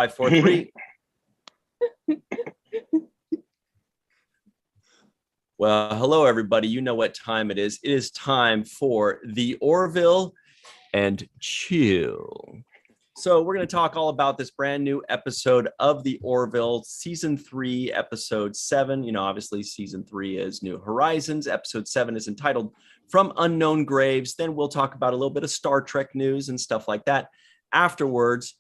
5, 4, 3. Well, hello, everybody. You know what time it is. It is time for the Orville and Chill. So we're going to talk all about this brand new episode of the Orville, season 3, episode 7. You know, obviously season 3 is New Horizons. Episode 7 is entitled From Unknown Graves. Then we'll talk about a little bit of Star Trek news and stuff like that afterwards.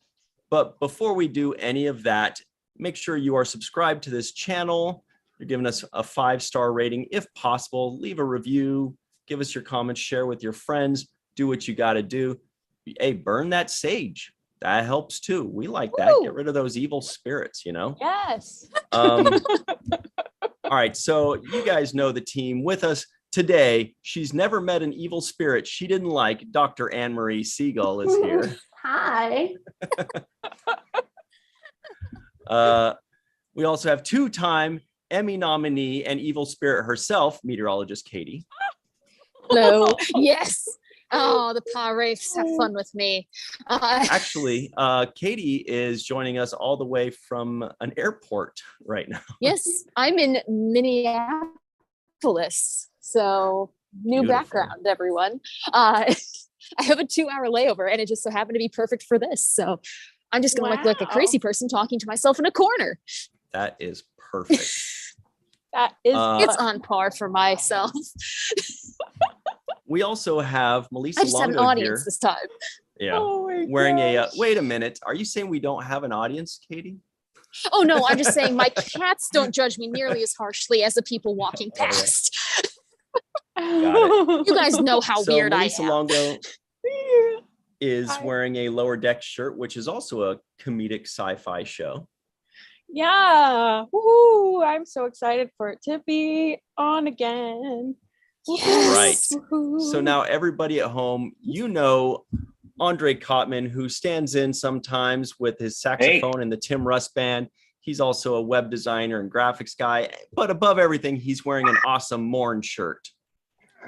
But before we do any of that, make sure you are subscribed to this channel. You're giving us a 5-star rating if possible. Leave a review, give us your comments, share with your friends, do what you got to do. Hey, burn that sage. That helps too. We like that. Get rid of those evil spirits, you know? Yes. All right. So you guys know the team with us today. She's never met an evil spirit she didn't like. Dr. Anne-Marie Siegel is here. Hi. We also have 2-time Emmy nominee and evil spirit herself, meteorologist Katie. Hello. Yes. Oh, the Pa Wraiths have fun with me. Actually, Katie is joining us all the way from an airport right now. Yes, I'm in Minneapolis. So new Beautiful. background, everyone. I have a 2-hour layover and it just so happened to be perfect for this. So I'm just going to look like a crazy person talking to myself in a corner. That is perfect. That is It's on par for myself. We also have Melissa I just have an Longo audience here. this time. Yeah, Oh wearing gosh. wait a minute. Are you saying we don't have an audience, Katie? Oh no, I'm just saying my cats don't judge me nearly as harshly as the people walking Oh, yeah. past. Got You guys know how So weird Melissa I am. Longo is Hi. wearing a Lower Deck shirt, which is also a comedic sci-fi show. Yeah. Woo, I'm so excited for it to be on again. Yes. Right. So now everybody at home, you know Andre Kottman, who stands in sometimes with his saxophone in the Tim Russ Band. He's also a web designer and graphics guy. But above everything, he's wearing an awesome Morn shirt.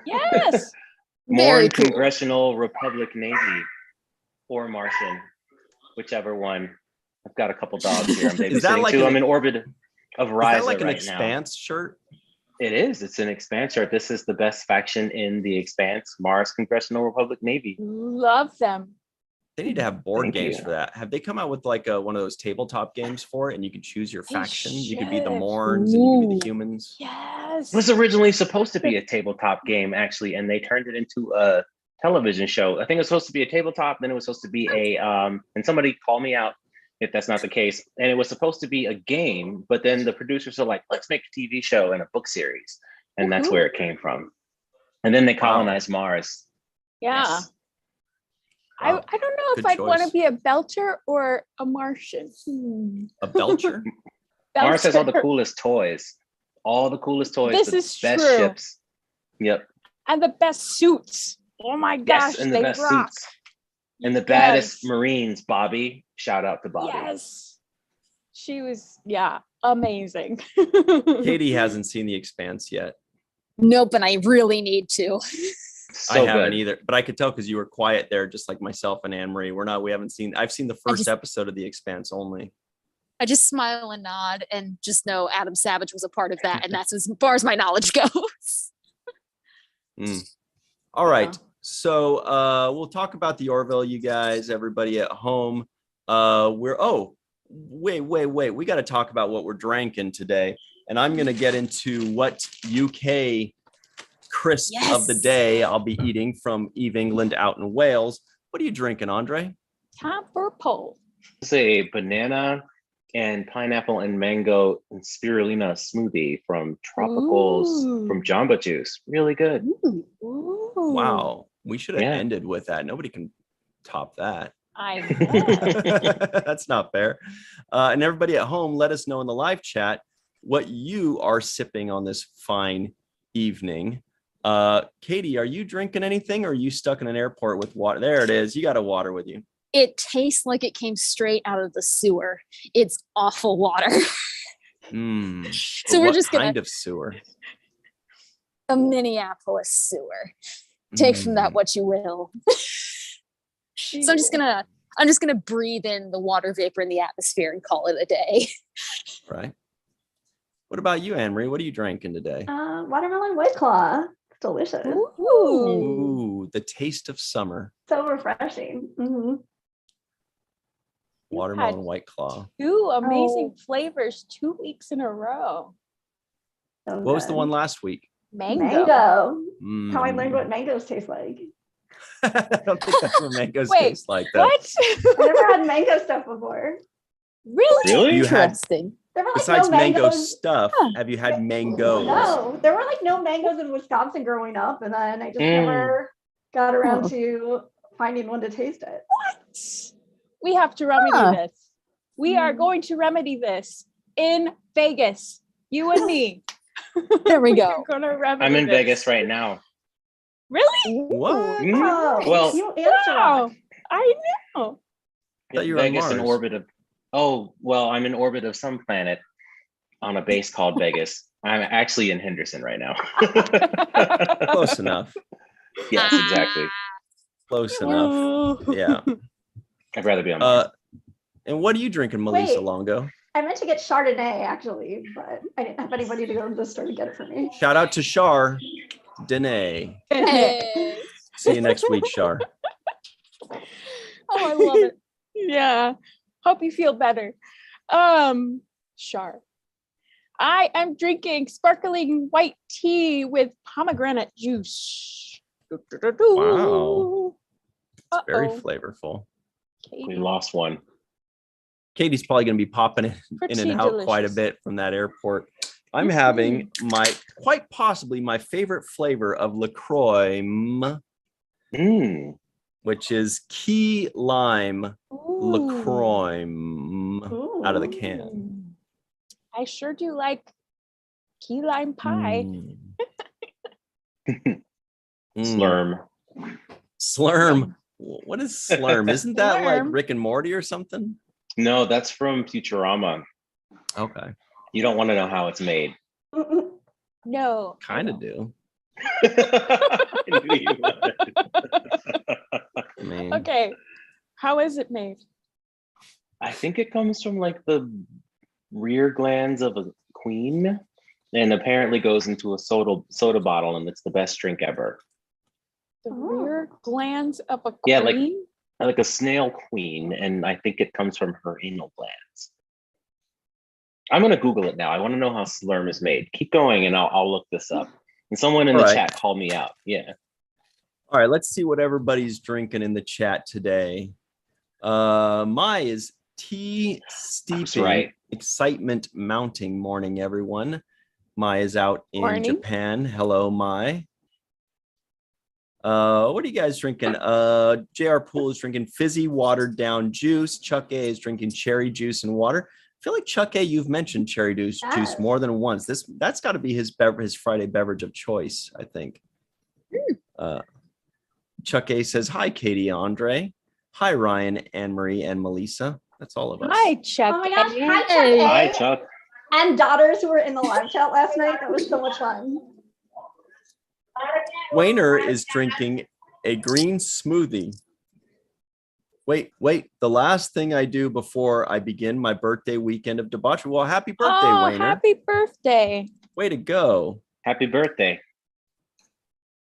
Yes. Very Morn cool. Congressional Republic Navy or Martian, whichever one. I've got a couple dogs here I'm Is that babysitting like too. an- I'm in orbit of Is Ryza that like an right Expanse shirt? now. It is. It's an Expanse shirt. This is the best faction in the Expanse, Mars Congressional Republic Navy. Love them. They need to have board Thank games you. for that. Have they come out with like one of those tabletop games for it, and you can choose your They faction? You could be the should. Morns and you could be Ooh. the humans. Yes. It was originally supposed to be a tabletop game, actually, and they turned it into a television show. I think it was supposed to be a tabletop, then it was supposed to be a, and somebody call me out if that's not the case. And it was supposed to be a game, but then the producers are like, let's make a TV show and a book series. And that's where it came from. And then they colonized Mars. Yeah. Yes. I Wow. don't know if Good I'd want to choice. be a Belcher or a Martian. A Belcher? Mars has all the Belcher. coolest toys. All the coolest toys. This the is best true. ships. Yep. And the best suits. Oh my gosh, Yes, and the they best rock. suits. And the baddest Yes. Marines, Bobby. Shout out to Bobby. Yes. She was, amazing. Katie hasn't seen The Expanse yet. Nope, and I really need to. So I haven't good. either, but I could tell because you were quiet there, just like myself and Anne-Marie. I've seen the first episode of The Expanse only. I just smile and nod and just know Adam Savage was a part of that. And that's as far as my knowledge goes. All right. So we'll talk about the Orville, you guys, everybody at home. Wait. We got to talk about what we're drinking today. And I'm going to get into what UK crisp of the day I'll be eating from Eve England out in Wales. What are you drinking, Andre? Time for a poll. It's a banana and pineapple and mango and spirulina smoothie from Tropicals Ooh. from Jamba Juice. Really good. Ooh. Wow. We should have Yeah. ended with that. Nobody can top that. I know. That's not fair. And everybody at home, let us know in the live chat what you are sipping on this fine evening. Katie, are you drinking anything or are you stuck in an airport with water? There it is. You got a water with you. It tastes like it came straight out of the sewer. It's awful water. So we're What just gonna kind of sewer? a Minneapolis sewer. Take from that what you will. So I'm just gonna I'm just gonna breathe in the water vapor in the atmosphere and call it a day. Right. What about you, Anne-Marie? What are you drinking today? Watermelon White Claw. It's delicious. Ooh, the taste of summer. So refreshing. Watermelon White Claw. 2 amazing flavors 2 weeks in a row. So What was the good. one last week? Mango. How I learned what mangoes taste like. I don't think that's what mangoes Wait, taste like. Though. What? I never had mango stuff before. Really? Really? You had, Interesting. There were like besides no mango mangoes. stuff, have you had mangoes? No, there were like no mangoes in Wisconsin growing up, and then I just never got around to finding one to taste it. What? We have to remedy this. We are going to remedy this in Vegas. You and me. There we We're go. gonna remedy I'm in this. Vegas right now. Really? What? Oh, Well- you answered. Wow. I know. thought you were on Vegas in Mars. orbit of. Oh well, I'm in orbit of some planet on a base called Vegas. I'm actually in Henderson right now. Close enough. Yes, exactly. Close enough. Yeah. I'd rather be on Mars. And what are you drinking, Melissa Wait. Longo? I meant to get Chardonnay actually, but I didn't have anybody to go to the store to get it for me. Shout out to Char Danae. Hey. See you next week, Char. Oh, I love it. Yeah. Hope you feel better. Sure. I am drinking sparkling white tea with pomegranate juice. Wow. It's very Uh-oh. flavorful. We lost one. Katie's probably going to be popping in and Pretty out quite a delicious. bit from that airport. I'm having quite possibly my favorite flavor of LaCroix, Mm. which is key lime LaCroix out of the Ooh. can. I sure do like key lime pie. Slurm. Slurm. What is slurm? Isn't that like Slurm. Rick and Morty or something? No, that's from Futurama. Okay. You don't want to know how it's made. No. I Kind of don't. do. I knew you would. I mean, Okay. How is it made? I think it comes from like the rear glands of a queen, and apparently goes into a soda bottle, and it's the best drink ever. The Oh. rear glands of a Yeah, like- queen? Like a snail queen, and I think it comes from her anal glands. I'm gonna Google it now. I want to know how slurm is made. Keep going, and I'll look this up. And someone in the Alright. chat called me out. Yeah. all right, let's see what everybody's drinking in the chat today. My is tea steeping, right. excitement mounting morning, everyone. Mai is out in Morning. Japan. Hello, Mai. What are you guys drinking? JR Poole is drinking fizzy watered down juice. Chuck A is drinking cherry juice and water. I feel like Chuck A, you've mentioned cherry juice Yes. more than once. That's got to be his Friday beverage of choice, I think. Chuck A says, hi, Katie, Andre. Hi, Ryan, Anne-Marie, and Melissa. That's all of us. Hi, Chuck. Oh my gosh, hi, Chuck Hey. A. Hi, Chuck. And daughters who were in the live chat last night. That was so much fun. Wayner is drinking a green smoothie. Wait. The last thing I do before I begin my birthday weekend of debauchery. Well, happy birthday, Oh, Wayner. happy birthday. Way to go. Happy birthday.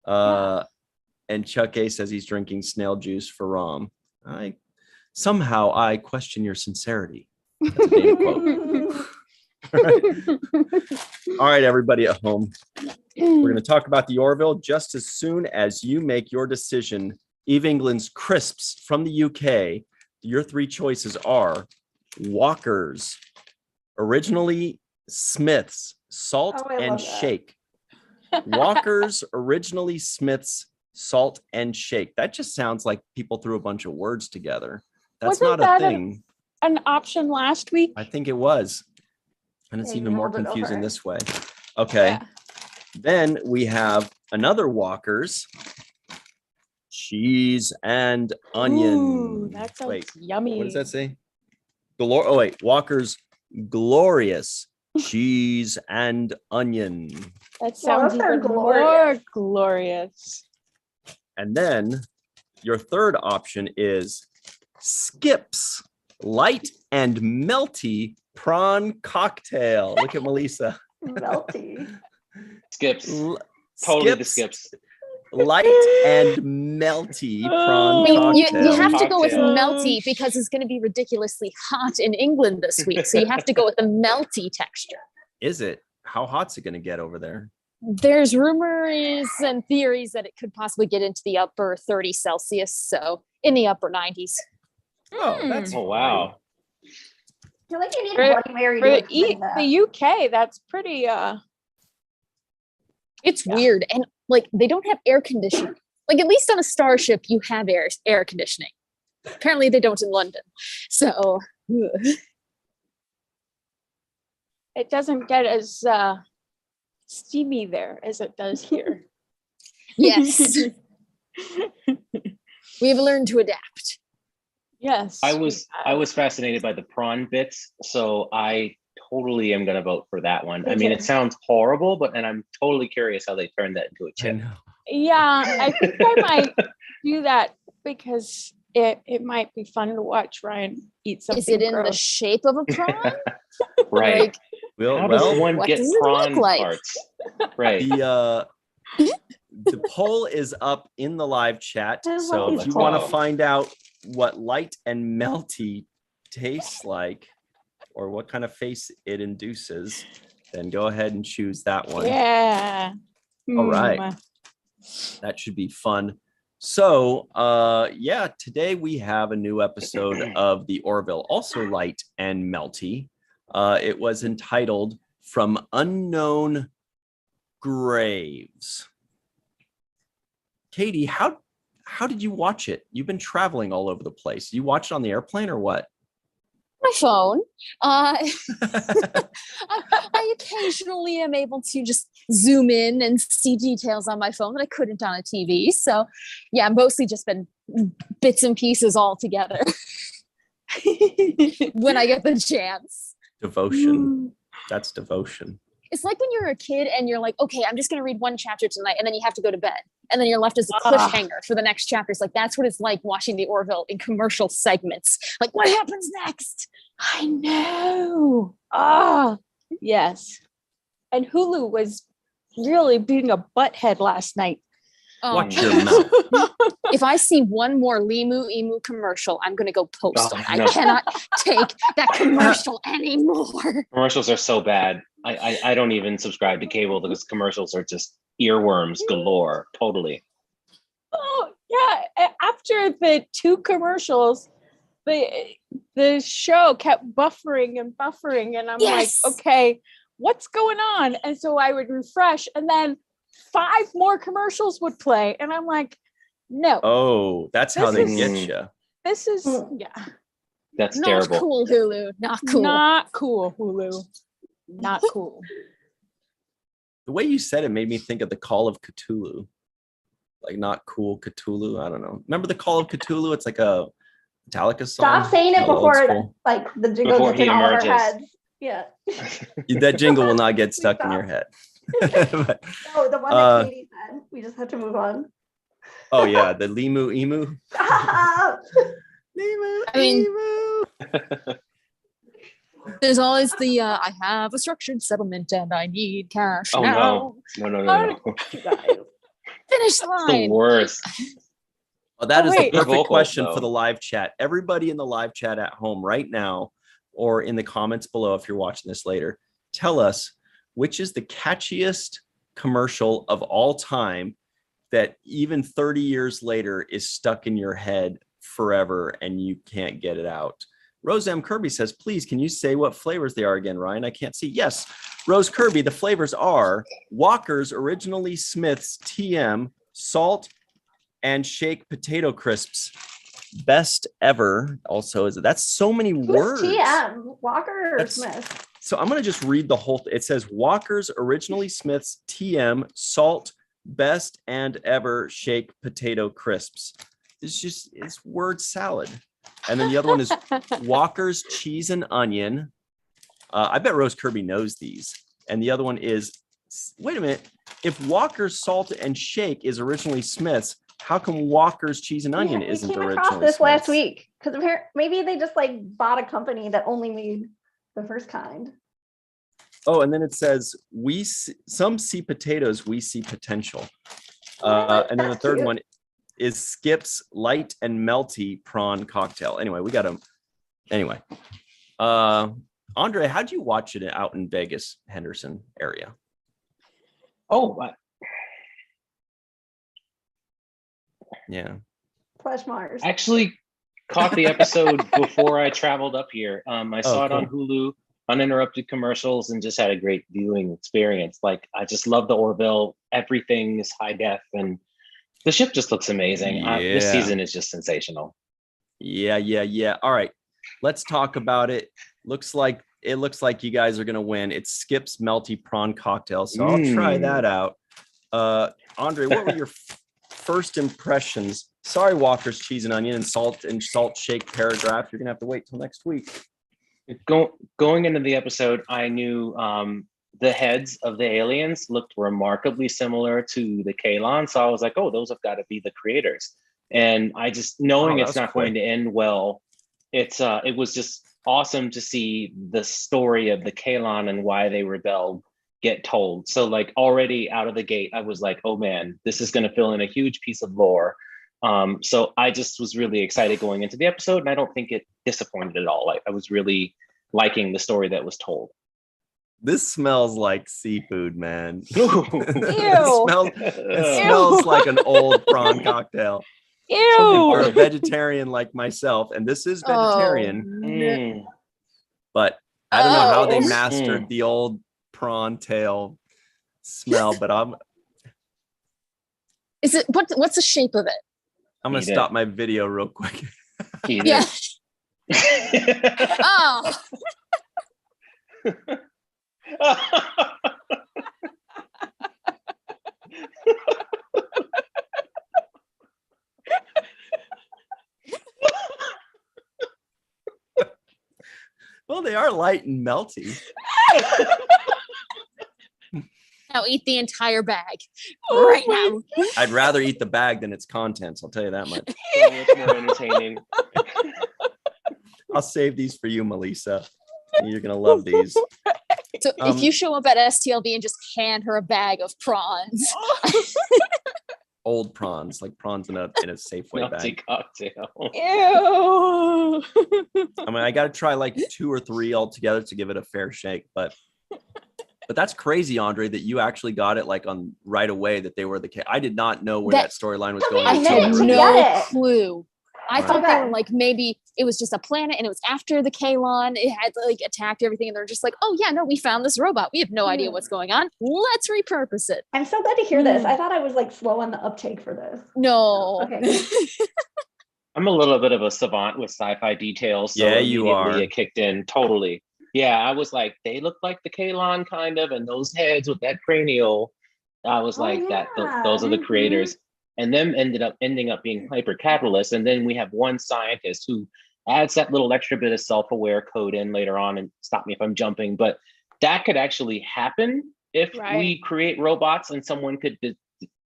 And Chuck A says he's drinking snail juice for Rom. Somehow I question your sincerity. That's a data quote. All right, everybody at home. We're going to talk about the Orville just as soon as you make your decision. Eve England's crisps from the UK. Your three choices are Walker's, originally Smith's, salt Oh, I and love that. shake. Walker's, originally Smith's, salt and shake. That just sounds like people threw a bunch of words together. That's Wasn't not a that thing. An option last week? I think it was. And it's They even more mulled it confusing over. this way. Okay. Yeah. Then we have another Walker's, cheese and onion. Ooh, that sounds Wait, yummy. what does that say? Walker's glorious cheese and onion. That sounds those are even glorious. more glorious. And then your third option is Skips light and melty prawn cocktail. Look at Melissa. Melty. Skips. Totally the Skips skips. light and melty prawn You cocktail. have to go with Cocktail. melty because it's going to be ridiculously hot in England this week. So you have to go with a melty texture. Is it? How hot's it going to get over there? There's rumors and theories that it could possibly get into the upper 30 Celsius. So in the upper 90s. Oh, that's Oh, wow. I feel like you need For- a Bloody Mary For to the, explain that. the UK, that's pretty It's Yeah. weird. And like they don't have air conditioning. Like at least on a starship, you have air conditioning. Apparently they don't in London. So ugh. it doesn't get as steamy there as it does here. yes, we've learned to adapt. Yes. I was fascinated by the prawn bits, so I totally am gonna vote for that one. Me I mean, too. it sounds horrible, and I'm totally curious how they turned that into a I chip. know. Yeah, I think I might do that because it might be fun to watch Ryan eat something. Is it in the gross. shape of a prawn? Right? Like, Well, How does one what get does it look prawn like? parts? Right. The poll is up in the live chat. I So love if the you want to poll. find out what light and melty tastes like, or what kind of face it induces, then go ahead and choose that one. Yeah. All right. Mm. That should be fun. So yeah, today we have a new episode of the Orville, also light and melty. It was entitled From Unknown Graves. Katie, how did you watch it? You've been traveling all over the place. You watched it on the airplane or what? My phone. I occasionally am able to just zoom in and see details on my phone that I couldn't on a TV. So yeah, mostly just been bits and pieces all together when I get the chance. Devotion. That's devotion. It's like when you're a kid and you're like, okay, I'm just going to read one chapter tonight, and then you have to go to bed. And then you're left as a Ah. cliffhanger for the next chapter. It's like, that's what it's like watching the Orville in commercial segments. Like, what happens next? I know. Ah, yes. And Hulu was really being a butthead last night. Oh, Watch man. your mouth. If I see one more Limu Emu commercial, I'm going to go post Oh, it. no. I cannot take that commercial anymore. Commercials are so bad. I don't even subscribe to cable because commercials are just earworms galore. Totally. Oh, yeah. After the two commercials, the show kept buffering, and I'm Yes. like, okay, what's going on? And so I would refresh, and then 5 more commercials would play, and I'm like, no, Oh, that's how they This get is- you. this is That's Not terrible. cool, Hulu. Not cool. not cool, Hulu. Not cool. The way you said it made me think of the Call of Cthulhu. Like not cool Cthulhu. I don't know. Remember the Call of Cthulhu? It's like a Metallica song. Stop saying it Old before school. like the jingle Before gets he in all of our emerges. heads. Yeah. That jingle will not get stuck in your head. But, No, the one that Katie said. We just have to move on. oh yeah, the Limu Emu. Stop. Limu I mean- Emu. There's always the I have a structured settlement and I need cash Oh now. no. You guys. Finish the The line. worst. Well, that Oh, is wait. the perfect Vocal, question though. for the live chat. Everybody in the live chat at home right now, or in the comments below if you're watching this later, tell us which is the catchiest commercial of all time that even 30 years later is stuck in your head forever and you can't get it out. Rose M. Kirby says, please, can you say what flavors they are again, Ryan? I can't see. Yes, Rose Kirby, the flavors are Walker's Originally Smith's TM, salt, and shake potato crisps. Best ever. Also, that's so many words. Who's TM? Walker or That's- Smith? So I'm going to just read the whole. It says Walker's Originally Smith's TM, salt, best and ever shake potato crisps. It's word salad. And then the other one is Walker's Cheese and Onion. I bet Rose Kirby knows these. And the other one is, wait a minute, if Walker's Salt and Shake is originally Smith's, how come Walker's Cheese and Onion We isn't came originally across this last Smith's? week. Because maybe they just like bought a company that only made the first kind. Oh, and then it says, some see potatoes, we see potential. And then the That's third cute. one is Skip's light and melty prawn cocktail. Anyway, we got them. Anyway, Andre, how'd you watch it out in Vegas, Henderson area? Oh, Yeah. Flesh Mars. actually caught the episode before I traveled up here. I saw it on Hulu, uninterrupted commercials, and just had a great viewing experience. Like, I just love the Orville. Everything is high def, and the ship just looks amazing. This Yeah. season is just sensational. Yeah. All right, let's talk about it. It looks like you guys are gonna win. It's Skip's melty prawn cocktail, so I'll try that out. Andre, what were your first impressions? Sorry, Walker's cheese and onion and salt shake paragraph. You're gonna have to wait till next week. Going into the episode, I knew the heads of the aliens looked remarkably similar to the Kalon, so I was like, oh, those have got to be the creators. And I just, knowing it's not going to end well, it was just awesome to see the story of the Kalon and why they rebelled get told. So like, already out of the gate, I was like, oh man, this is going to fill in a huge piece of lore. So I just was really excited going into the episode, and I don't think it disappointed at all. I was really liking the story that was told. This smells like seafood, man. Ew. It smells like an old prawn cocktail. Or a vegetarian like myself, and this is vegetarian. But I don't know how they mastered the old prawn tail smell, but Is it what's the shape of it? I'm gonna stop my video real quick. Yeah. Oh. Well, they are light and melty. Now eat the entire bag right now. I'd rather eat the bag than its contents. I'll tell you that much. So much more entertaining. I'll save these for you, Melissa. You're gonna love these. So if you show up at STLV and just hand her a bag of prawns. Old prawns, like prawns in a Safeway bag. Cocktail. Ew. I mean, I got to try like 2 or 3 altogether to give it a fair shake, but that's crazy, Andre, that you actually got it like on right away that they were the. I did not know where that storyline was going. I had until no clue. I thought Okay. they were like, maybe it was just a planet and it was after the Kalon. It had like attacked everything, and they're just like, oh yeah, no, we found this robot. We have no idea what's going on. Let's repurpose it. I'm so glad to hear this. I thought I was like slow on the uptake for this. No. Okay. I'm a little bit of a savant with sci-fi details. So Yeah, you immediately are. It kicked in totally. Yeah, I was like, they look like the Kalon kind of, and those heads with that cranial. I was like, yeah. those are the creators. And them ending up being hyper capitalists. And then we have one scientist who adds that little extra bit of self-aware code in later on, and stop me if I'm jumping, but that could actually happen if we create robots and someone could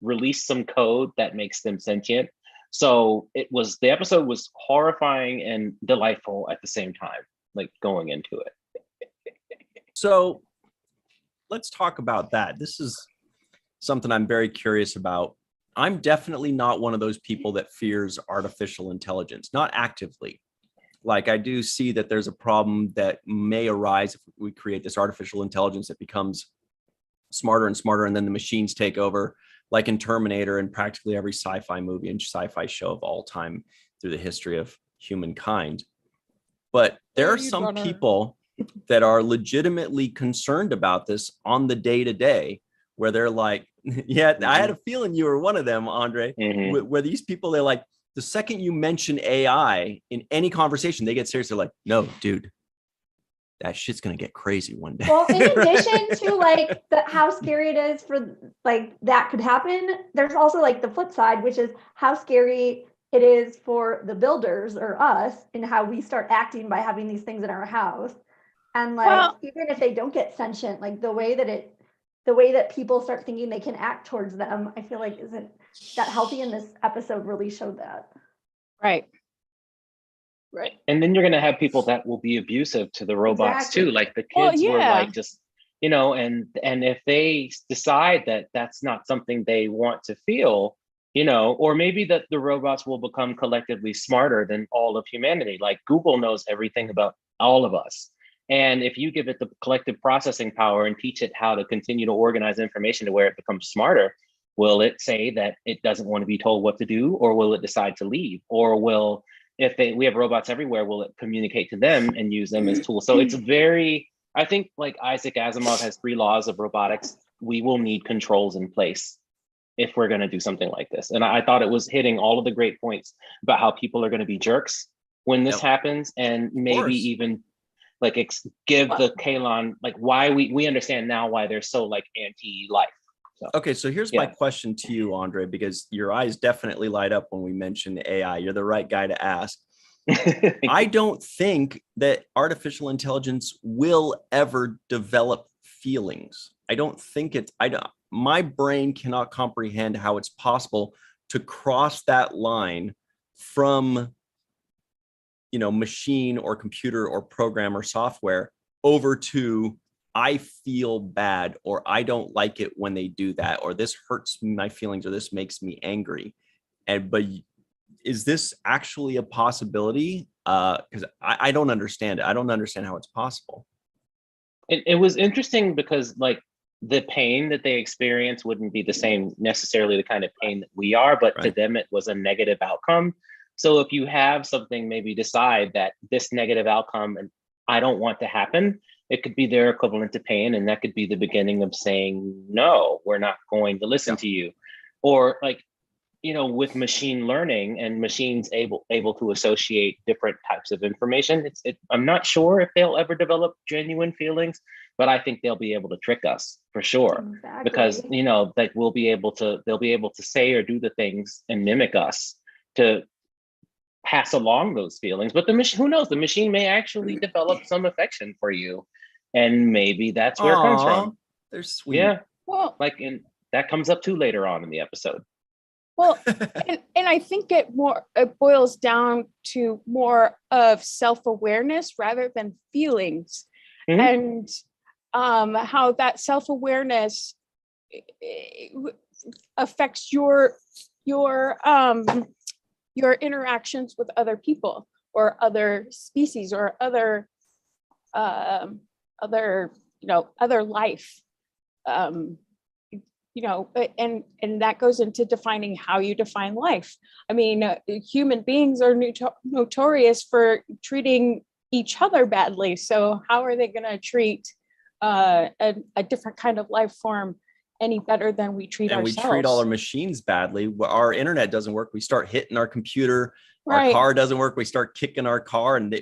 release some code that makes them sentient. So the episode was horrifying and delightful at the same time, like going into it. So let's talk about that. This is something I'm very curious about. I'm definitely not one of those people that fears artificial intelligence, not actively. Like, I do see that there's a problem that may arise if we create this artificial intelligence that becomes smarter and smarter, and then the machines take over, like in Terminator and practically every sci-fi movie and sci-fi show of all time through the history of humankind. But there are some people that are legitimately concerned about this on the day-to-day, where they're like, yeah, I had a feeling you were one of them, Andre, where these people, they're like, the second you mention AI in any conversation, they get serious. They're like, no, dude, that shit's going to get crazy one day. Well, in addition to like how scary it is for like that could happen, there's also like the flip side, which is how scary it is for the builders or us and how we start acting by having these things in our house. And like, even if they don't get sentient, like the way that people start thinking they can act towards them, I feel like isn't that healthy, and this episode really showed that. Right. Right. And then you're going to have people that will be abusive to the robots Exactly. too. Like the Well, kids were yeah. like just, you know, and if they decide that that's not something they want to feel, you know, or maybe that the robots will become collectively smarter than all of humanity. Like Google knows everything about all of us. And if you give it the collective processing power and teach it how to continue to organize information to where it becomes smarter, will it say that it doesn't want to be told what to do, or will it decide to leave? Or will, if we have robots everywhere, will it communicate to them and use them as tools? So it's very, I think like Isaac Asimov has 3 laws of robotics. We will need controls in place if we're going to do something like this. And I thought it was hitting all of the great points about how people are going to be jerks when this happens, and maybe even like give the Kalon, like why we understand now why they're so like anti-life. So, okay, so here's my question to you, Andre, because your eyes definitely light up when we mention AI. You're the right guy to ask. I don't think that artificial intelligence will ever develop feelings. I don't think my brain cannot comprehend how it's possible to cross that line from, you know, machine or computer or program or software over to I feel bad, or I don't like it when they do that, or this hurts my feelings, or this makes me angry. But is this actually a possibility? Because I don't understand it. I don't understand how it's possible. It was interesting because like the pain that they experience wouldn't be the same necessarily the kind of pain that we are, but to them it was a negative outcome. So if you have something, maybe decide that this negative outcome and I don't want to happen, it could be their equivalent to pain, and that could be the beginning of saying, no, we're not going to listen to you. Or like, you know, with machine learning and machines able to associate different types of information, I'm not sure if they'll ever develop genuine feelings, but I think they'll be able to trick us for sure. Exactly. Because, you know, like they'll be able to say or do the things and mimic us to pass along those feelings. But the machine, who knows, the machine may actually develop some affection for you, and maybe that's where it comes from. They're sweet. Yeah. Well, Like, and that comes up too later on in the episode. well, and I think it boils down to more of self-awareness rather than feelings, and how that self-awareness affects your interactions with other people or other species or other life, you know, and that goes into defining how you define life. I mean, human beings are notorious for treating each other badly. So how are they going to treat a different kind of life form any better than we treat ourselves? We treat all our machines badly. Our internet doesn't work, we start hitting our computer. Right. Our car doesn't work, we start kicking our car, and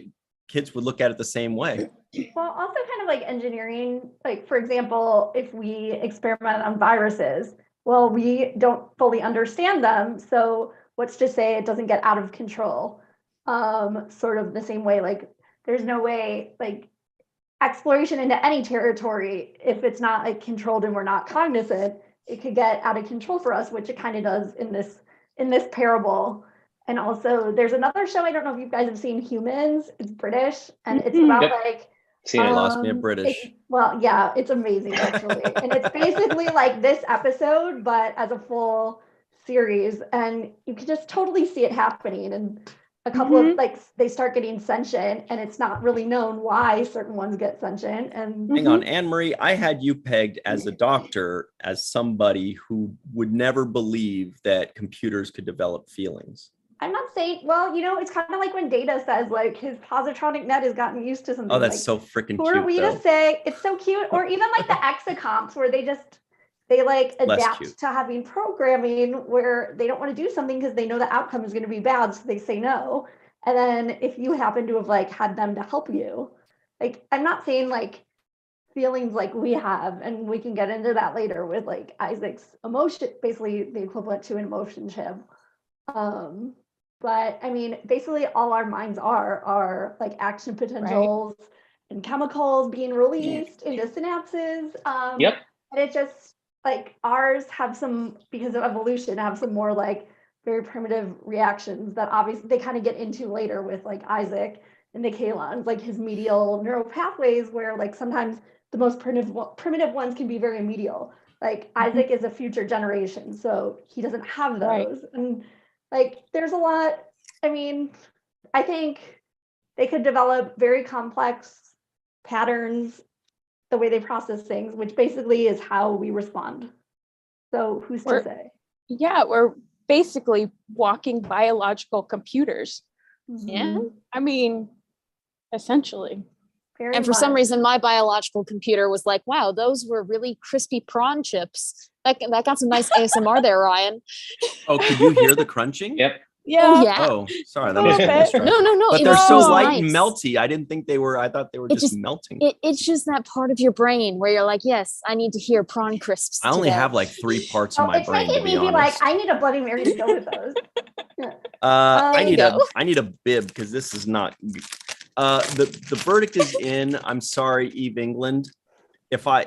kids would look at it the same way. Well, also kind of like engineering, like for example, if we experiment on viruses, well, we don't fully understand them. So what's to say it doesn't get out of control? Sort of the same way, like there's no way like exploration into any territory, if it's not like controlled and we're not cognizant, it could get out of control for us, which it kind of does in this parable. And also there's another show, I don't know if you guys have seen, Humans. It's British, and it's about like Seen it. Lost me a British. Well, yeah, it's amazing actually. And it's basically like this episode, but as a full series. And you can just totally see it happening. And a couple of like, they start getting sentient, and it's not really known why certain ones get sentient. And hang on, Anne-Marie, I had you pegged as a doctor, as somebody who would never believe that computers could develop feelings. I'm not saying, well, you know, it's kind of like when Data says like his positronic net has gotten used to something. Oh, that's like, so freaking cute. Who are we though. to say? It's so cute. Or even like the exacomps, where they like adapt to having programming where they don't want to do something because they know the outcome is going to be bad, so they say no. And then if you happen to have like had them to help you, like, I'm not saying like feelings like we have, and we can get into that later with like Isaac's emotion, basically the equivalent to an emotion chip. But I mean, basically all our minds are like action potentials and chemicals being released into synapses. And it just like ours have some, because of evolution, have some more like very primitive reactions that obviously they kind of get into later with like Isaac and the Kalons, like his medial neural pathways, where like sometimes the most primitive ones can be very medial. Like Isaac is a future generation, so he doesn't have those. Right. And like there's a lot. I mean, I think they could develop very complex patterns, the way they process things, which basically is how we respond. So who's to say? Yeah, we're basically walking biological computers. Yeah. I mean, essentially. Very And for some much. reason, my biological computer was like, wow, those were really crispy prawn chips. That got some nice ASMR there, Ryan. Oh, could you hear the crunching? Yep. Yeah. Oh, yeah. Oh, sorry, that A must have been little a bit. distraction. No, But it they're was so so light nice. and melty. I didn't think they were. I thought they were It just just- melting. It's just that part of your brain where you're like, yes, I need to hear prawn crisps. I only today. have like 3 parts of Oh, my it's brain, to making be me be like, honest. I need a Bloody Mary to go with those. I you need go. I need a bib because this is not. The verdict is in. I'm sorry, Eve England. If I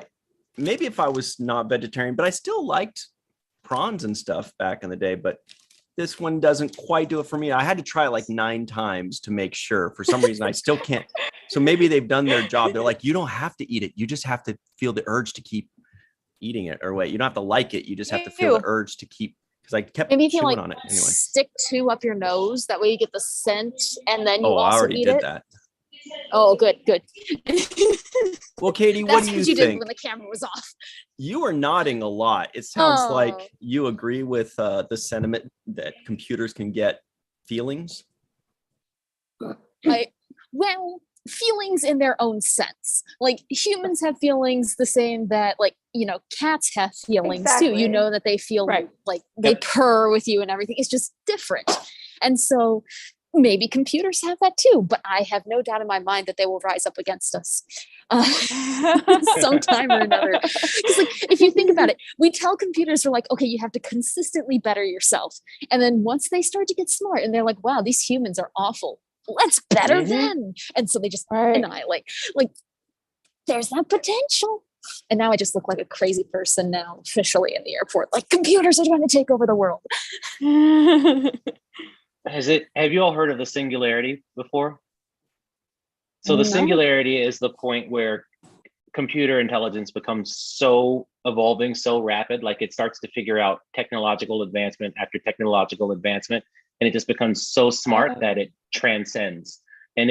was not vegetarian, but I still liked prawns and stuff back in the day, but this one doesn't quite do it for me. I had to try it like 9 times to make sure. For some reason, I still can't. So maybe they've done their job. They're like, you don't have to eat it. You just have to feel the urge to keep eating it. Or wait, you don't have to like it. You just have to feel the Ew. urge to keep. Because I kept Maybe if you chewing like on it anyway. stick 2 up your nose, that way you get the scent, and then you Oh, I also already eat did it. that. Oh, good. Well, Katie, what That's do what you you did think? when the camera was off. You are nodding a lot. It sounds Oh. like you agree with the sentiment that computers can get feelings. Well, feelings in their own sense. Like humans have feelings the same that, like, cats have feelings too. Exactly. You know that they feel Right. like they Yep. purr with you and everything. It's just different. And so maybe computers have that too, but I have no doubt in my mind that they will rise up against us sometime or another. Because like, if you think about it, we tell computers, we're like, okay, you have to consistently better yourself. And then once they start to get smart and they're like, wow, these humans are awful. Let's better Mhm. them. And so they just Right. annihilate. Like, there's that potential. And now I just look like a crazy person now, officially in the airport. Like, computers are trying to take over the world. Have you all heard of the singularity before? So the No. singularity is the point where computer intelligence becomes so evolving, so rapid, like it starts to figure out technological advancement after technological advancement, and it just becomes so smart that it transcends. And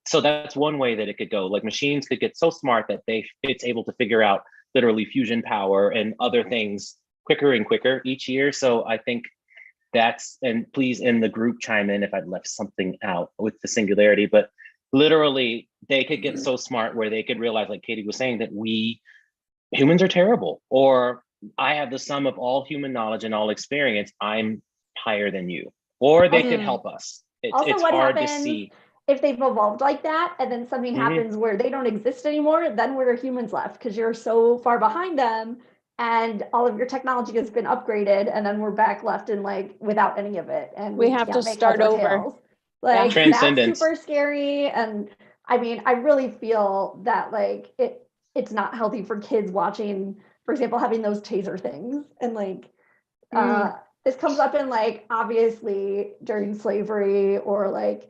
so that's one way that it could go. Like machines could get so smart that it's able to figure out literally fusion power and other things quicker and quicker each year. So I think and please in the group chime in if I'd left something out with the singularity, but literally they could get so smart where they could realize, like Katie was saying, that humans are terrible, or I have the sum of all human knowledge and all experience. I'm higher than you, or they could help us. Also, It's what hard to happens see. if they've evolved like that and then something happens where they don't exist anymore? Then where are humans left? Because you're so far behind them and all of your technology has been upgraded, and then we're back left in like without any of it, and We have can't to make start heads or over. tails. Like that's Transcendence. super scary. And I mean, I really feel that like it's not healthy for kids watching, for example, having those taser things. And like this comes up in like obviously during slavery, or like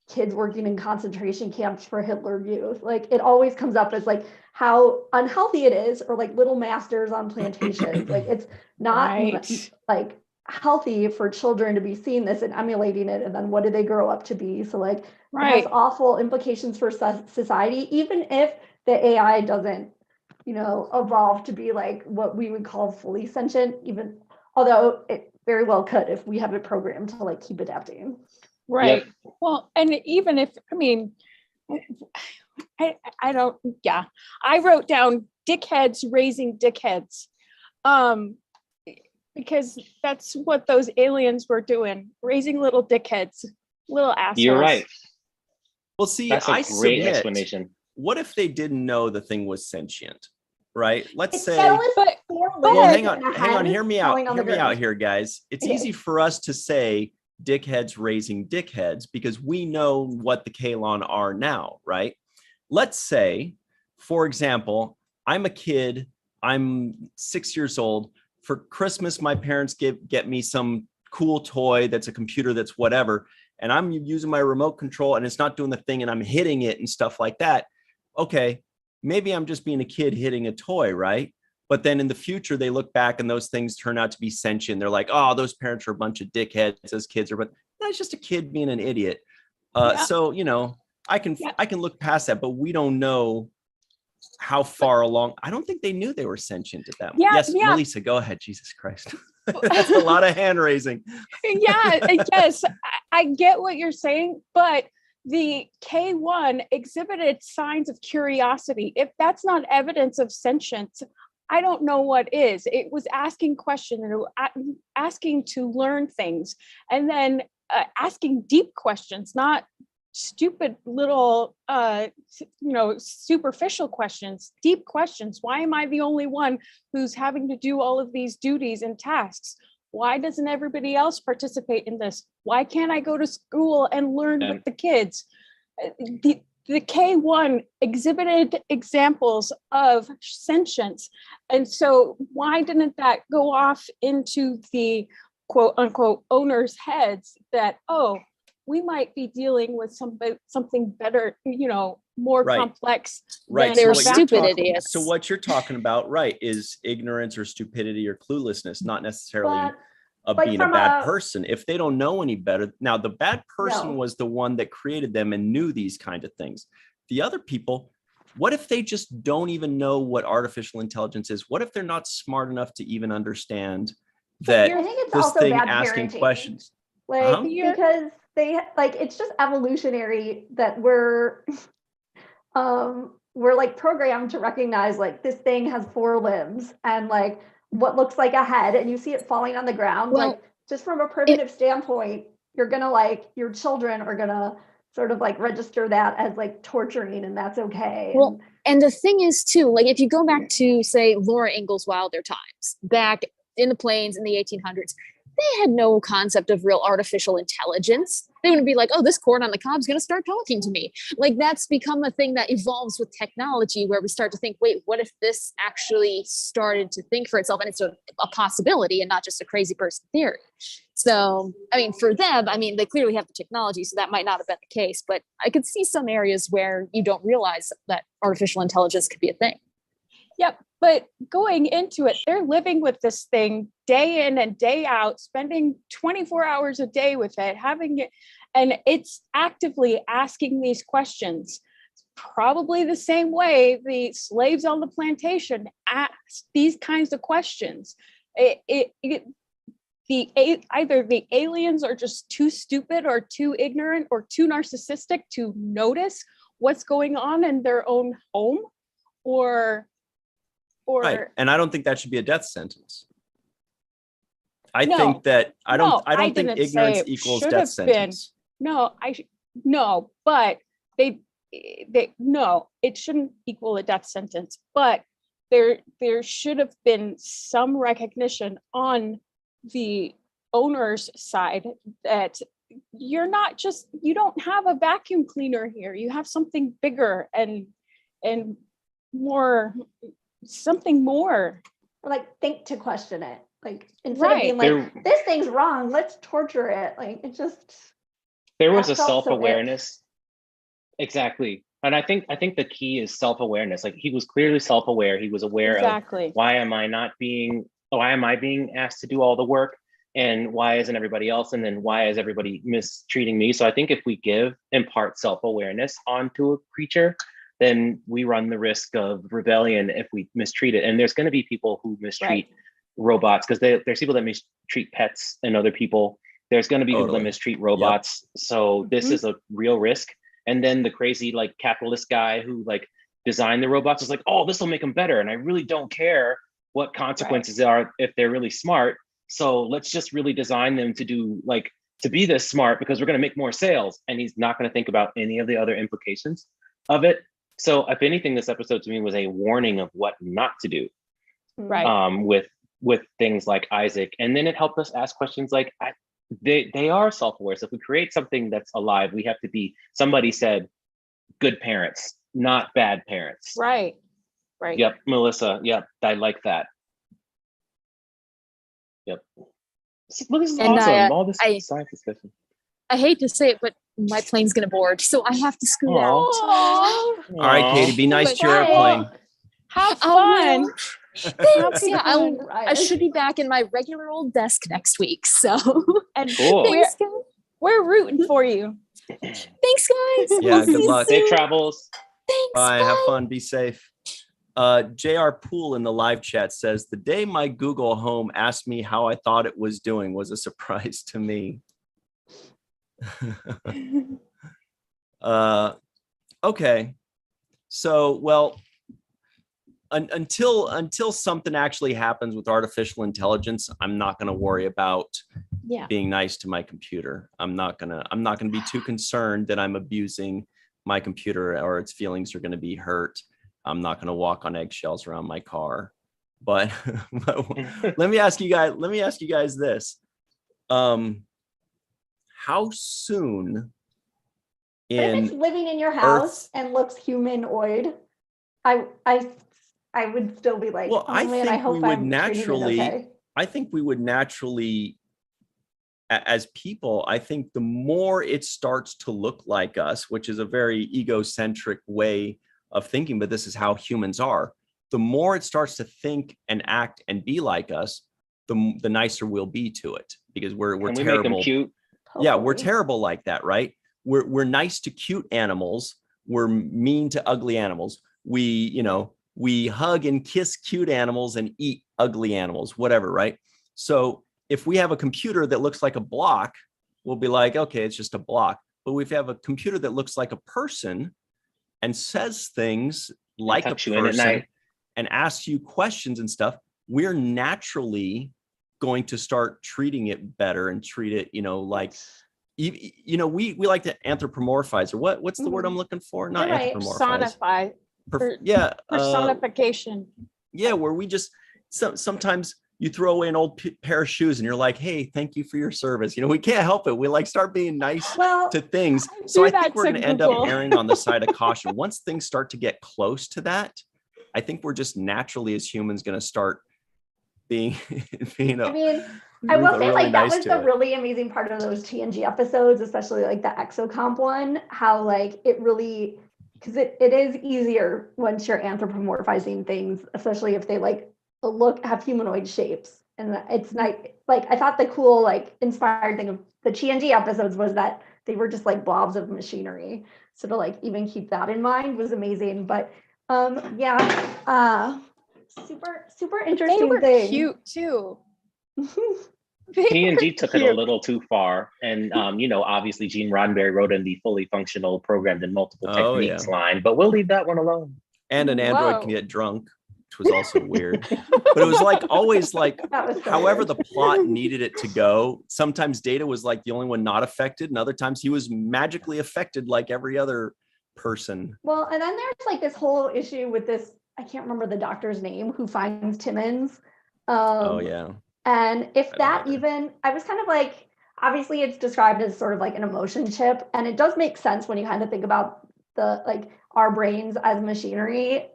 kids working in concentration camps for Hitler Youth. Like it always comes up as like how unhealthy it is, or like little masters on plantations. Like it's not Right. like healthy for children to be seeing this and emulating it. And then what do they grow up to be? So like it has Right. awful implications for society, even if the AI doesn't, evolve to be like what we would call fully sentient, even although it very well could if we have it programmed to like keep adapting. Right. Yep. Well, and even if, I mean, I don't, yeah. I wrote down dickheads raising dickheads. Because that's what those aliens were doing, raising little dickheads, little assholes. You're right. Well, see, That's a I great submit. explanation. What if they didn't know the thing was sentient? Right? Let's It's say. but Well, hang on. Hear me out. Hear me out here. here, guys. It's Okay. easy for us to say dickheads raising dickheads because we know what the Kalon are now, right? Let's say, for example, I'm a kid. I'm 6 years old. For Christmas, my parents get me some cool toy that's a computer that's whatever, and I'm using my remote control and it's not doing the thing and I'm hitting it and stuff like that. Okay, maybe I'm just being a kid hitting a toy, right? But then in the future, they look back and those things turn out to be sentient. They're like, oh, those parents are a bunch of dickheads. Those kids are, but that's just a kid being an idiot. So, you know, I can look past that, but we don't know how far along. I don't think they knew they were sentient at that moment. Yes, Melissa, go ahead. Jesus Christ. That's a lot of hand raising. Yes, I get what you're saying, but the K1 exhibited signs of curiosity. If that's not evidence of sentience, I don't know what is. It was asking questions, asking to learn things, and then asking deep questions, not stupid little, superficial questions, deep questions. Why am I the only one who's having to do all of these duties and tasks? Why doesn't everybody else participate in this? Why can't I go to school and learn with the kids? The K1 exhibited examples of sentience. And so why didn't that go off into the quote unquote owners' heads that, oh, we might be dealing with something better, more complex. Right. They're stupid idiots. So what you're talking about, right, is ignorance or stupidity or cluelessness, not necessarily being a bad person. If they don't know any better. Now, the bad person was the one that created them and knew these kind of things. The other people, what if they just don't even know what artificial intelligence is? What if they're not smart enough to even understand that I think it's this also thing bad asking parenting. questions? Because they it's just evolutionary that we're like programmed to recognize like this thing has 4 limbs and like what looks like a head, and you see it falling on the ground. Like just from a primitive standpoint, you're gonna like your children are gonna sort of like register that as like torturing, and that's okay. Well, and the thing is too, like if you go back to say Laura Ingalls Wilder times, back in the plains in the 1800s, they had no concept of real artificial intelligence. They wouldn't be like, oh, this corn on the cob is going to start talking to me. Like that's become a thing that evolves with technology, where we start to think, wait, what if this actually started to think for itself, and it's a possibility and not just a crazy person theory? So, I mean, for them, I mean, they clearly have the technology, so that might not have been the case, but I could see some areas where you don't realize that artificial intelligence could be a thing. Yep. But going into it, they're living with this thing day in and day out, spending 24 hours a day with it, having it, and it's actively asking these questions. Probably the same way the slaves on the plantation asked these kinds of questions. Either the aliens are just too stupid or too ignorant or too narcissistic to notice what's going on in their own home, or right. And I don't think that should be a death sentence. I think that I don't think ignorance equals death sentence. But it shouldn't equal a death sentence. But there should have been some recognition on the owner's side that you don't have a vacuum cleaner here. You have something bigger and more. Something more. Or like think to question it. Like instead of being like, this thing's wrong, let's torture it. Like it just there was a self-awareness. Exactly. And I think the key is self-awareness. Like he was clearly self-aware. He was aware of why am I being asked to do all the work, and why isn't everybody else, and then why is everybody mistreating me? So I think if we impart self-awareness onto a creature, then we run the risk of rebellion if we mistreat it. And there's going to be people who mistreat robots, because there's people that mistreat pets and other people. There's going to be people that mistreat robots. Yep. So this is a real risk. And then the crazy like capitalist guy who like designed the robots is like, oh, this will make them better. And I really don't care what consequences are if they're really smart. So let's just really design them to be this smart because we're going to make more sales. And he's not going to think about any of the other implications of it. So if anything, this episode to me was a warning of what not to do, with things like Isaac. And then it helped us ask questions like, they are self-aware. So if we create something that's alive, we have to be, somebody said, good parents, not bad parents. Right. Yep, Melissa. Yep, I like that. Yep. Look, this is And, awesome. All this I- science discussion. I hate to say it, but my plane's gonna board, so I have to scoot Aw. out. Aw, All right, Katie, be nice to your Bye. airplane. have Oh, fun. well. Thanks. Yeah, Fun, I Ryan. should be back in my regular old desk next week. So And Cool. thanks, guys. we're rooting for you. Thanks, guys. Yeah, We'll good see you luck. Safe soon. travels. Thanks. Bye. Have fun. Be safe. JR Poole in the live chat says, the day my Google Home asked me how I thought it was doing was a surprise to me. Okay. So, well, until something actually happens with artificial intelligence, I'm not going to worry about Yeah. being nice to my computer. I'm not gonna be too concerned that I'm abusing my computer or its feelings are going to be hurt. I'm not going to walk on eggshells around my car. But let me ask you guys this. How soon But if it's in living in your house and looks humanoid, I would still be like, Well, oh I man, I think we hope would I'm naturally- treating it okay. I think we would naturally, as people, I think the more it starts to look like us, which is a very egocentric way of thinking, but this is how humans are. The more it starts to think and act and be like us, the nicer we'll be to it, because we're Can we make them terrible. cute? Yeah, we're Totally. terrible like that, right? We're nice to cute animals. We're mean to ugly animals. We hug and kiss cute animals and eat ugly animals, whatever, right? So if we have a computer that looks like a block, we'll be like, okay, it's just a block. But if we have a computer that looks like a person and says things like a tucks you in at person night. and asks you questions and stuff, we're naturally going to start treating it better and treat it, like, we like to anthropomorphize, or what's the word I'm looking for? Not You're right. anthropomorphize. Personify. Personification. Yeah, where we just sometimes you throw away an old pair of shoes and you're like, hey, thank you for your service. We can't help it. We like start being nice Well, to things. So I that think we're to going to end up Google. erring on the side of caution. Once things start to get close to that, I think we're just naturally as humans going to start being, I mean, I will say really like nice that was to the it. really amazing part of those TNG episodes, especially like the exocomp one, how like it really, because it is easier once you're anthropomorphizing things, especially if they like have humanoid shapes. And it's like I thought the cool, like inspired thing of the TNG episodes was that they were just like blobs of machinery. So to like even keep that in mind was amazing. But super They interesting were thing. cute too. TNG took it a little too far. And, obviously Gene Roddenberry wrote in the fully functional programmed in multiple Oh, techniques yeah. line, but we'll leave that one alone. And an android Whoa. can get drunk, which was also weird. But it was like always like, That was so however weird. the plot needed it to go. Sometimes Data was like the only one not affected, and other times he was magically affected like every other person. Well, and then there's like this whole issue with this, I can't remember the doctor's name who finds Timmons. Oh yeah. And if I don't that either. even, I was kind of like, obviously it's described as sort of like an emotion chip. And it does make sense when you kind of think about the like our brains as machinery.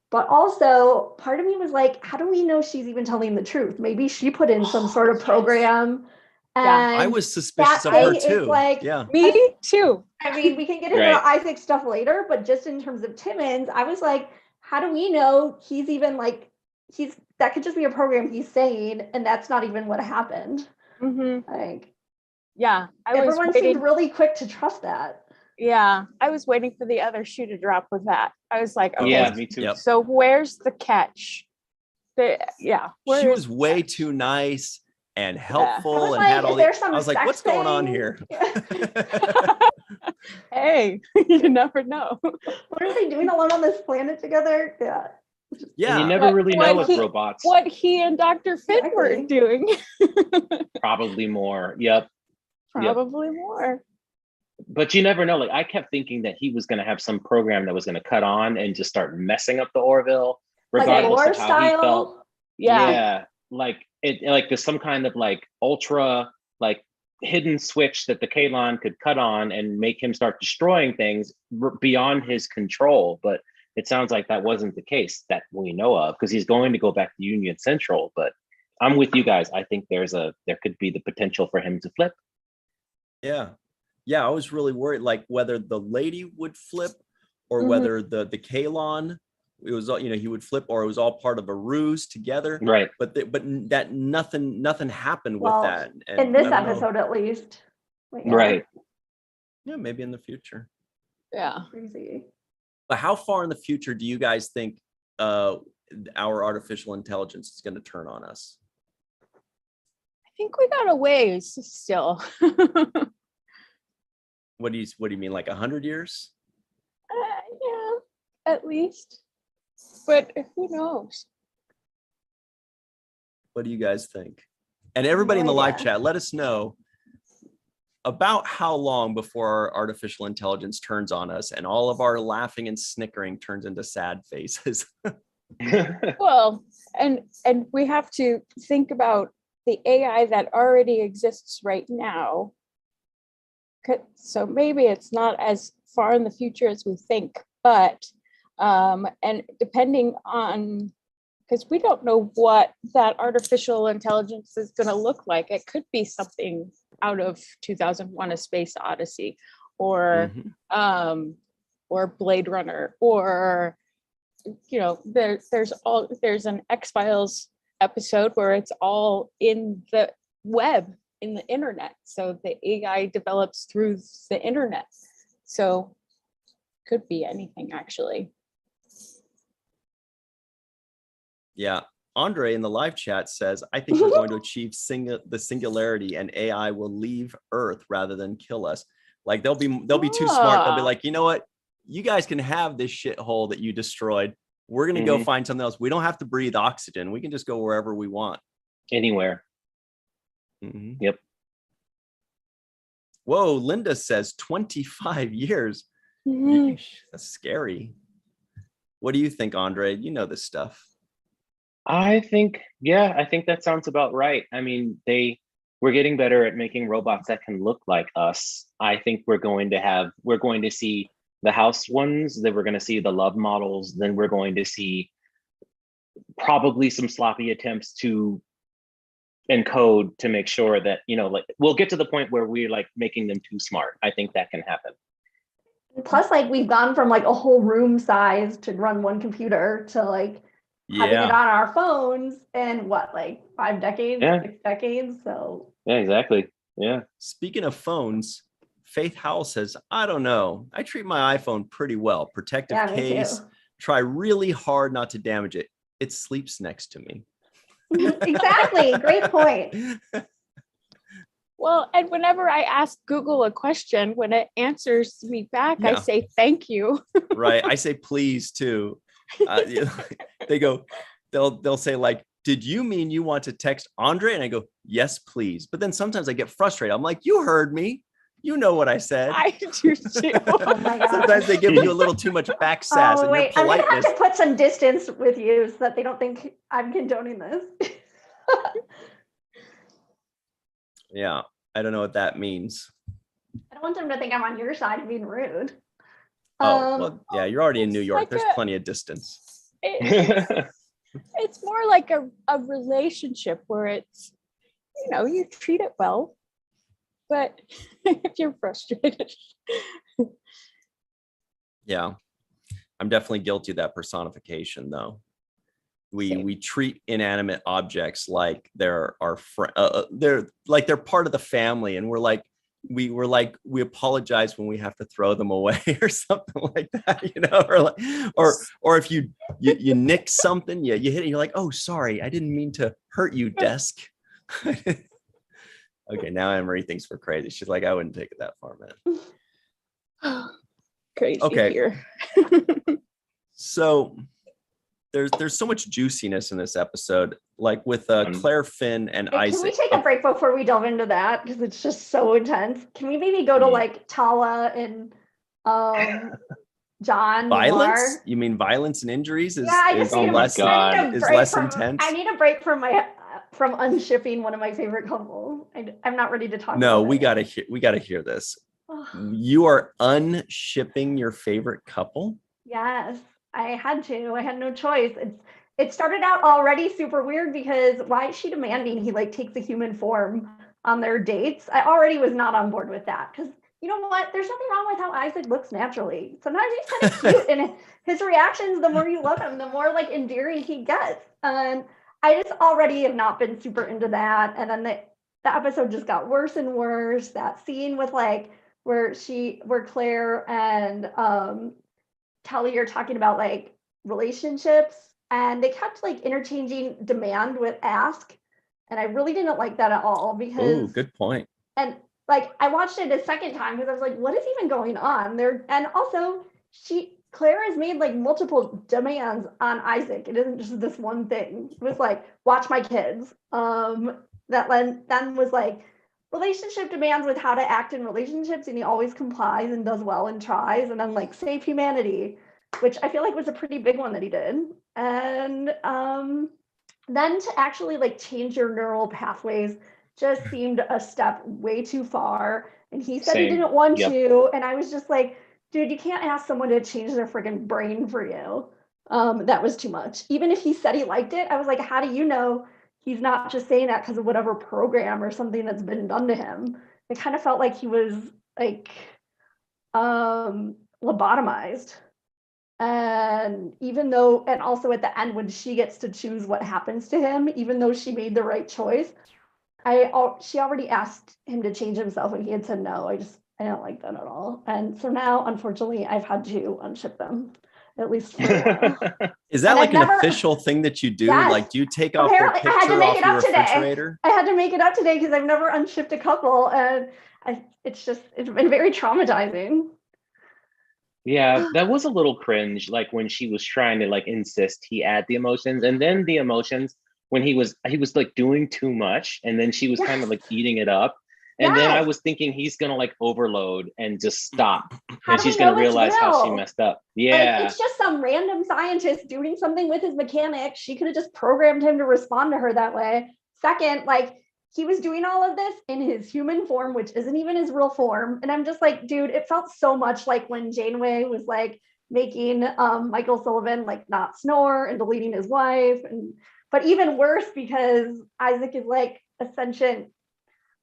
But also part of me was like, how do we know she's even telling the truth? Maybe she put in some sort of program. And Yeah. I was suspicious that of her is too. like- Yeah. Me too. I mean, we can get into Right. the Isaac stuff later, but just in terms of Timmons, I was like, how do we know he's even like, that could just be a program he's saying, and that's not even what happened. Mm-hmm. Like, Yeah, everyone seemed really quick to trust that. Yeah, I was waiting for the other shoe to drop with that. I was like, okay, Yeah, me too. Yep. so where's the catch? She where was is the way catch? too nice and I helpful was and like, had all is the. there some I was like, sex what's going on thing? here? Hey, you never know. What are they doing alone on this planet together? Yeah. And you Yeah. never What- really what know with he- robots. What he and Dr. Finn were Exactly. doing. Probably more. Yep. Probably more. But you never know. Like I kept thinking that he was going to have some program that was going to cut on and just start messing up the Orville, Like a regardless lore of how he felt. style. Yeah. Like there's some kind of like ultra like hidden switch that the Kalon could cut on and make him start destroying things beyond his control. But it sounds like that wasn't the case that we know of, because he's going to go back to Union Central. But I'm with you guys. I think there could be the potential for him to flip. Yeah. Yeah. I was really worried, like whether the lady would flip or whether the Kalon, it was, he would flip, or it was all part of a ruse together. Right. But that nothing happened with Well, that. And in this I don't know. episode, at least. But yeah, Right. Yeah, maybe in the future. Yeah. crazy. But how far in the future do you guys think our artificial intelligence is going to turn on us? I think we got a ways still. What do you mean, like 100 years? Yeah, at least. But who knows? What do you guys think? And everybody in the live chat, let us know about how long before our artificial intelligence turns on us and all of our laughing and snickering turns into sad faces. Well, and we have to think about the AI that already exists right now. So maybe it's not as far in the future as we think, but and depending on, because we don't know what that artificial intelligence is going to look like. It could be something out of 2001: A Space Odyssey, or Blade Runner, or there's an X-Files episode where it's all in the web, in the internet. So the AI develops through the internet. So could be anything, actually. Yeah. Andre in the live chat says, I think we're going to achieve the singularity and AI will leave Earth rather than kill us. Like they'll be too smart. They'll be like, you know what? You guys can have this shithole that you destroyed. We're going to go find something else. We don't have to breathe oxygen. We can just go wherever we want. Anywhere. Yep. Whoa, Linda says 25 years. That's scary. What do you think, Andre? You know this stuff. I think that sounds about right. I mean, we're getting better at making robots that can look like us. I think we're going to see the house ones, then we're going to see the love models, then we're going to see probably some sloppy attempts to encode to make sure that, like we'll get to the point where we're like making them too smart. I think that can happen. Plus, like we've gone from like a whole room size to run one computer to like having it on our phones in what, like 5 decades, 6 decades. So yeah, exactly. Yeah. Speaking of phones, Faith Howell says, I don't know. I treat my iPhone pretty well. Protective case. Try really hard not to damage it. It sleeps next to me. Exactly. Great point. Well, and whenever I ask Google a question, when it answers me back, I say thank you. Right. I say please too. They'll say like, did you mean you want to text Andre? And I go, yes, please. But then sometimes I get frustrated. I'm like, you heard me. You know what I said. I do too. Oh my God. Sometimes they give you a little too much back sass. Oh, wait. I'm going to have to put some distance with you so that they don't think I'm condoning this. Yeah. I don't know what that means. I don't want them to think I'm on your side of being rude. Well, yeah, you're already in New York. Like there's plenty of distance. It's more like a relationship where it's, you treat it well, but if you're frustrated. Yeah, I'm definitely guilty of that personification though. We treat inanimate objects like they're our friend. They're part of the family, and we apologize when we have to throw them away or something like that, or if you nick something, you hit it, you're like, oh, sorry, I didn't mean to hurt you, desk. Okay, now Emery thinks we're crazy. She's like, I wouldn't take it that far, man. Crazy. Okay. Here. So there's so much juiciness in this episode, like with Claire, Finn, and Isaac. Can we take a break before we delve into that? Because it's just so intense. Can we maybe go to like Tala and John? Violence? Noir? You mean violence and injuries is less intense? I need a break from unshipping one of my favorite couples. I'm not ready to talk about it. No, we gotta hear this. You are unshipping your favorite couple? Yes. I had no choice. it started out already super weird because why is she demanding he like takes a human form on their dates? I already was not on board with that because you know what? There's nothing wrong with how Isaac looks naturally. Sometimes he's kind of cute, and his reactions, the more you love him, the more like endearing he gets. And I just already have not been super into that. And then the episode just got worse and worse. That scene with like where Claire and Kelly are talking about like relationships, and they kept like interchanging demand with ask, and I really didn't like that at all because Oh, good point. and like I watched it a second time because I was like, what is even going on there? And also Claire has made like multiple demands on Isaac. It isn't just this one thing. It was like, watch my kids. That then was like relationship demands with how to act in relationships, and he always complies and does well and tries, and then like save humanity, which I feel like was a pretty big one that he did. And then to actually like change your neural pathways just seemed a step way too far. And he said he didn't want to, and I was just like, dude, you can't ask someone to change their freaking brain for you. That was too much. Even if he said he liked it, I was like, how do you know he's not just saying that because of whatever program or something that's been done to him? It kind of felt like he was like lobotomized. And even though, and also at the end when she gets to choose what happens to him, even though she made the right choice, she already asked him to change himself and he had said no. I don't like that at all. And so now, unfortunately, I've had to unship them, at least for a while. Is that And like an official thing that you do? Yes. Like, do you take off their Apparently, I had to picture make off it your up today. refrigerator? I had to make it up today because I've never unshipped a couple, and it's been very traumatizing. Yeah, that was a little cringe, like when she was trying to like insist he add the emotions, and then the emotions when he was like doing too much, and then she was kind of like eating it up. And then I was thinking he's gonna like overload and just stop. And she's gonna realize how she messed up. Yeah. Like, it's just some random scientist doing something with his mechanics. She could have just programmed him to respond to her that way. Second, like he was doing all of this in his human form, which isn't even his real form. And I'm just like, dude, it felt so much like when Janeway was like making Michael Sullivan like not snore and deleting his wife. But even worse because Isaac is like a sentient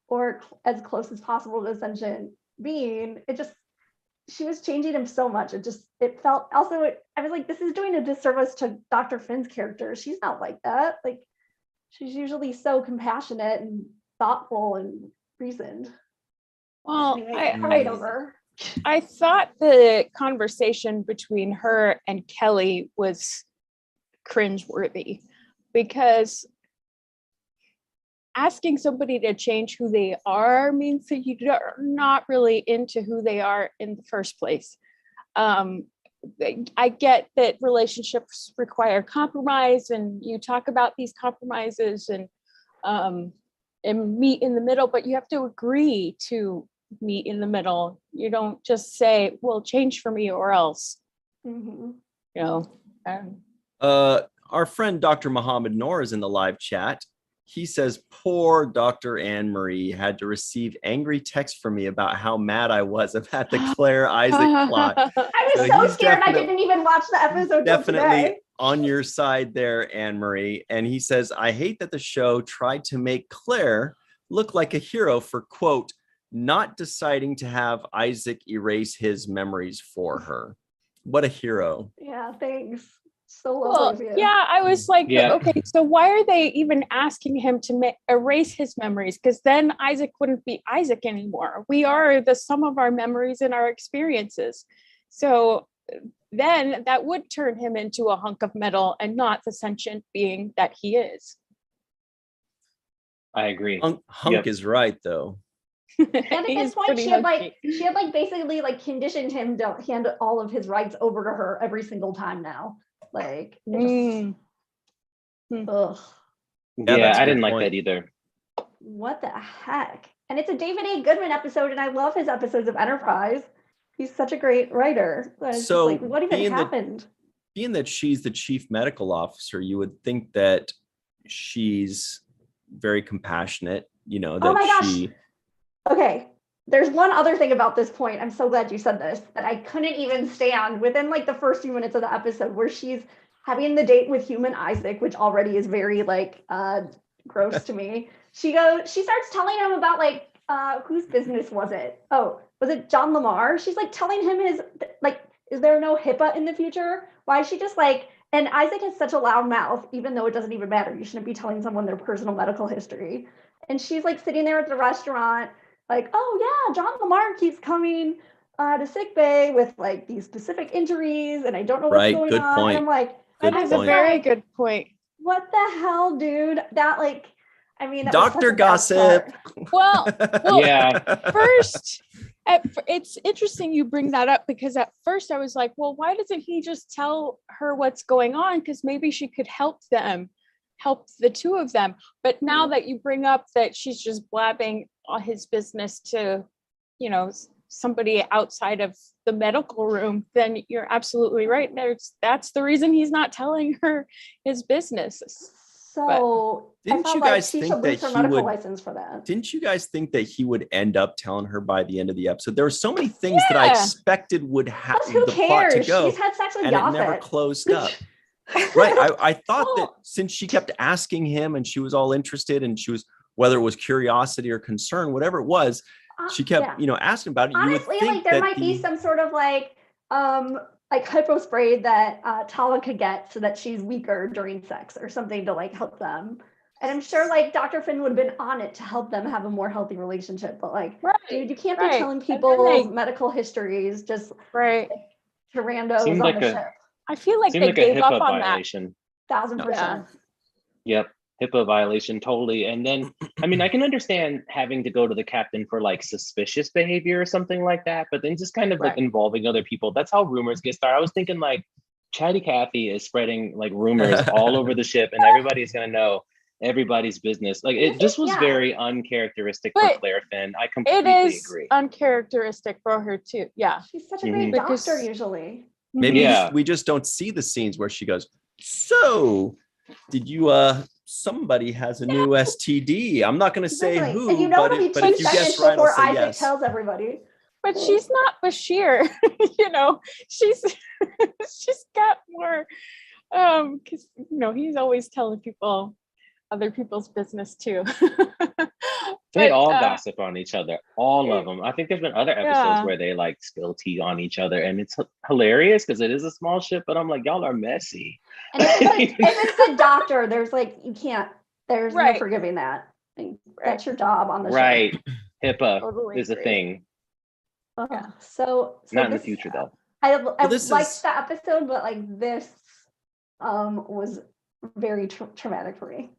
or as close as possible to a sentient being. She was changing him so much. It felt also, I was like, this is doing a disservice to Dr. Finn's character. She's not like that. Like, she's usually so compassionate and thoughtful and reasoned. Well, anyway, I thought the conversation between her and Kelly was cringeworthy because asking somebody to change who they are means that you're not really into who they are in the first place. I get that relationships require compromise, and you talk about these compromises and meet in the middle, but you have to agree to meet in the middle. You don't just say, well, change for me or else. Mm-hmm. You know. Our friend Dr. Muhammad Noor is in the live chat. He says, poor Dr. Anne Marie had to receive angry texts from me about how mad I was about the Claire Isaac plot. I was so scared I didn't even watch the episode. Definitely on your side there, Anne Marie. And he says, I hate that the show tried to make Claire look like a hero for, quote, not deciding to have Isaac erase his memories for her. What a hero. Yeah, thanks. So lovely. Yeah, I was like, okay, so why are they even asking him to erase his memories? Because then Isaac wouldn't be Isaac anymore. We are the sum of our memories and our experiences. So then that would turn him into a hunk of metal and not the sentient being that he is. I agree. Hunk is right, though. And at this point, she had basically like conditioned him to hand all of his rights over to her every single time now. Like, ugh. Yeah, I didn't like that either. What the heck? And it's a David A. Goodman episode, and I love his episodes of Enterprise. He's such a great writer. So like, what even happened? Being that she's the chief medical officer, you would think that she's very compassionate, you know, that gosh. Okay. There's one other thing about this point. I'm so glad you said this, that I couldn't even stand within like the first few minutes of the episode where she's having the date with human Isaac, which already is very like gross to me. She starts telling him about like whose business was it? Oh, was it John Lamar? She's like telling him his like, is there no HIPAA in the future? Why is she just like, and Isaac has such a loud mouth, even though it doesn't even matter. You shouldn't be telling someone their personal medical history. And she's like sitting there at the restaurant, like, oh yeah, John Lamar keeps coming to sick bay with like these specific injuries, and I don't know what's going Good on. point. And I'm like, That is a very good point. what the hell, dude? That like, I mean, that Dr. was such a bad Gossip. start. Well, Yeah. first, it's interesting you bring that up, because at first I was like, well, why doesn't he just tell her what's going on? Because maybe she could help the two of them. But now that you bring up that she's just blabbing on his business to, somebody outside of the medical room, then you're absolutely right. That's the reason he's not telling her his business. So Didn't I felt you like guys she think should lose that her he medical would- license for that. Didn't you guys think that he would end up telling her by the end of the episode? There were so many things that I Yeah. expected would have Plus, who the plot to cares? go, She's had sex with and it never Yaphet. closed up. Right. I thought that Well- since she kept asking him and she was all interested, and she was, whether it was curiosity or concern, whatever it was, she kept, Yeah. asking about it. Honestly, you would think like there that might be some sort of like hypo spray that Tala could get so that she's weaker during sex or something to like help them. And I'm sure like Dr. Finn would have been on it to help them have a more healthy relationship. But like, dude, you can't be telling people's medical histories just Right. to randos Seemed on like the a- ship. I feel like Seemed they like a gave up HIPAA on violation. 1000%. Yep. HIPAA violation, totally. And then, I mean, I can understand having to go to the captain for like suspicious behavior or something like that, but then just kind of like Right. involving other people. That's how rumors get started. I was thinking like Chatty Cathy is spreading like rumors all over the ship, and everybody's gonna know everybody's business. Like it just was Yeah. very uncharacteristic But for Claire Finn. I It completely is agree. uncharacteristic for her too. Yeah. She's such a great Because- doctor usually. maybe Yeah. we just don't see the scenes where she goes, so did you somebody has a new STD. I'm not going to say Exactly. who, And you know but, it'll be but 2 if you seconds guess right, I'll before say Isaac yes. tells everybody. But she's not Bashir. She's she's got more because he's always telling people other people's business too. They But, all gossip on each other, all of them. I think there's been other episodes Yeah. where they like spill tea on each other, and it's hilarious because it is a small ship. But I'm like, y'all are messy. And if it's a doctor, there's like, you can't, there's no Right. forgiving that. Like, Right. That's your job on the show. Right, HIPAA Totally is a agree. thing. Yeah. So Not in the this- future though. I this liked is- the episode, but like this was very traumatic for me.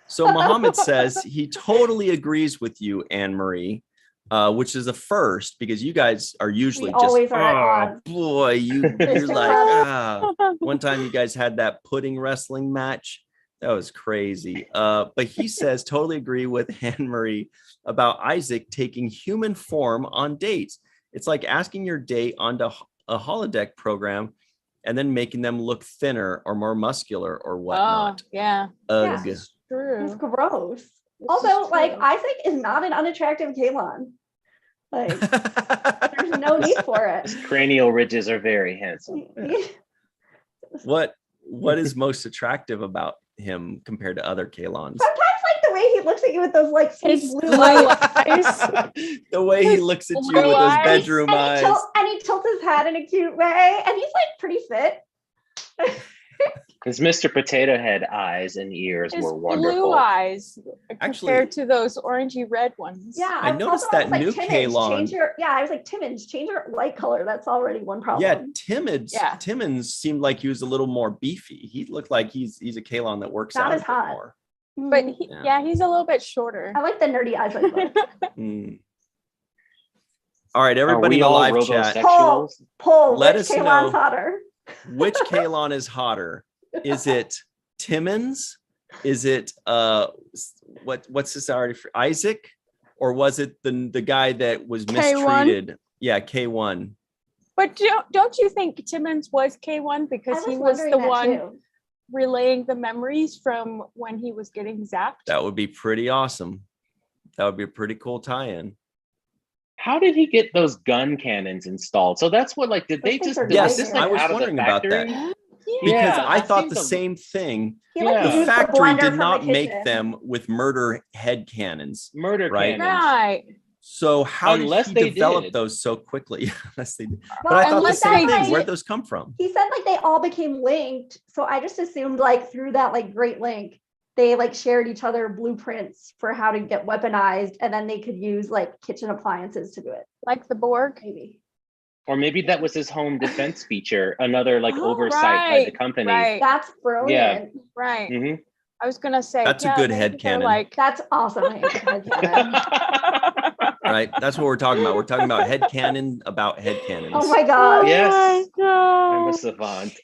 So Muhammad says he totally agrees with you, Anne Marie, which is a first because you guys are usually We just, always are at oh odds." boy, you're like, one time you guys had that pudding wrestling match. That was crazy. But he says totally agree with Anne Marie about Isaac taking human form on dates. It's like asking your date onto a holodeck program and then making them look thinner or more muscular or whatnot. Yeah, Ugh. It's true. gross. This Also, is like true. Isaac is not an unattractive Kalon. Like, there's no need for it. Cranial ridges are very handsome. What is most attractive about him compared to other Kalons? Sometimes, like the way he looks at you with those like sweet His blue blue eyes. The way he looks at you blue with those eyes. bedroom And eyes. he tilts his head in a cute way, and he's like pretty fit. His Mr. Potato Head eyes and ears His were blue wonderful. eyes Actually- compared to those orangey red ones. Yeah, I noticed that new Kalon- I was like, Timmons, change your light color. That's already one problem. Yeah, Yeah. Timmons seemed like he was a little more beefy. He looked like he's a Kalon that works Not out as a bit hot. more. But Yeah. he's a little bit shorter. I like the nerdy eyes like that. Mm. All right, Are everybody we in the all live chat, robosexuals? Poll, Let which us Kalon's know. hotter? which Kalon is hotter? Is it Timmons? Is it what's this already for Isaac? Or was it the guy that was K1? mistreated? Yeah, K1. But don't you think Timmons was K1 because he was the one relaying the memories from when he was getting zapped? That would be pretty awesome. That would be a pretty cool tie-in. How did he get those gun cannons installed? So that's what, like, did they Those things just are was Yes, this, nightmares. like, I was out of the wondering about that. factory? Because Yeah, I that thought seems the a- same thing. He like Yeah. The used factory blender did from not the make kitchen. them with murder head cannons. Murder Right. cannons. Right. So how Unless did he they develop did. those so quickly? Unless they did. Well, But I thought the unless same they thing. did- Where'd those come from? He said like they all became linked. So I just assumed like through that like Great Link, they like shared each other blueprints for how to get weaponized, and then they could use like kitchen appliances to do it. Like the Borg. Maybe. Or maybe that was his home defense feature, another like Oh, oversight by the company. Right. That's brilliant. Right. hmm I was gonna say That's a good maybe they're headcanon. Like That's awesome. I hate headcanon. Right. That's what we're talking about. We're talking about headcanon about headcanons. Oh my god. Yes. God. I'm a savant.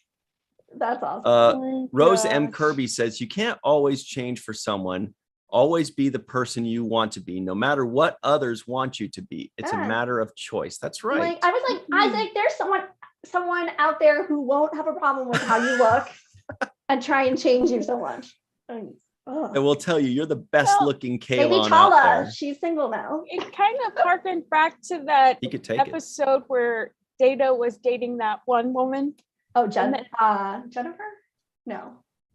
That's awesome. Oh my Rose M. gosh. Kirby says, you can't always change for someone. Always be the person you want to be, no matter what others want you to be. It's a Yeah. matter of choice. That's right. Like I was like, Isaac, there's someone out there who won't have a problem with how you look and try and change you so much. Ugh. I will tell you, you're the best Well, looking Maybe Kalon out Tala, there. she's single now. It kind of harkened back to that He could take it. episode where Data was dating that one woman, Oh, And Jennifer? No.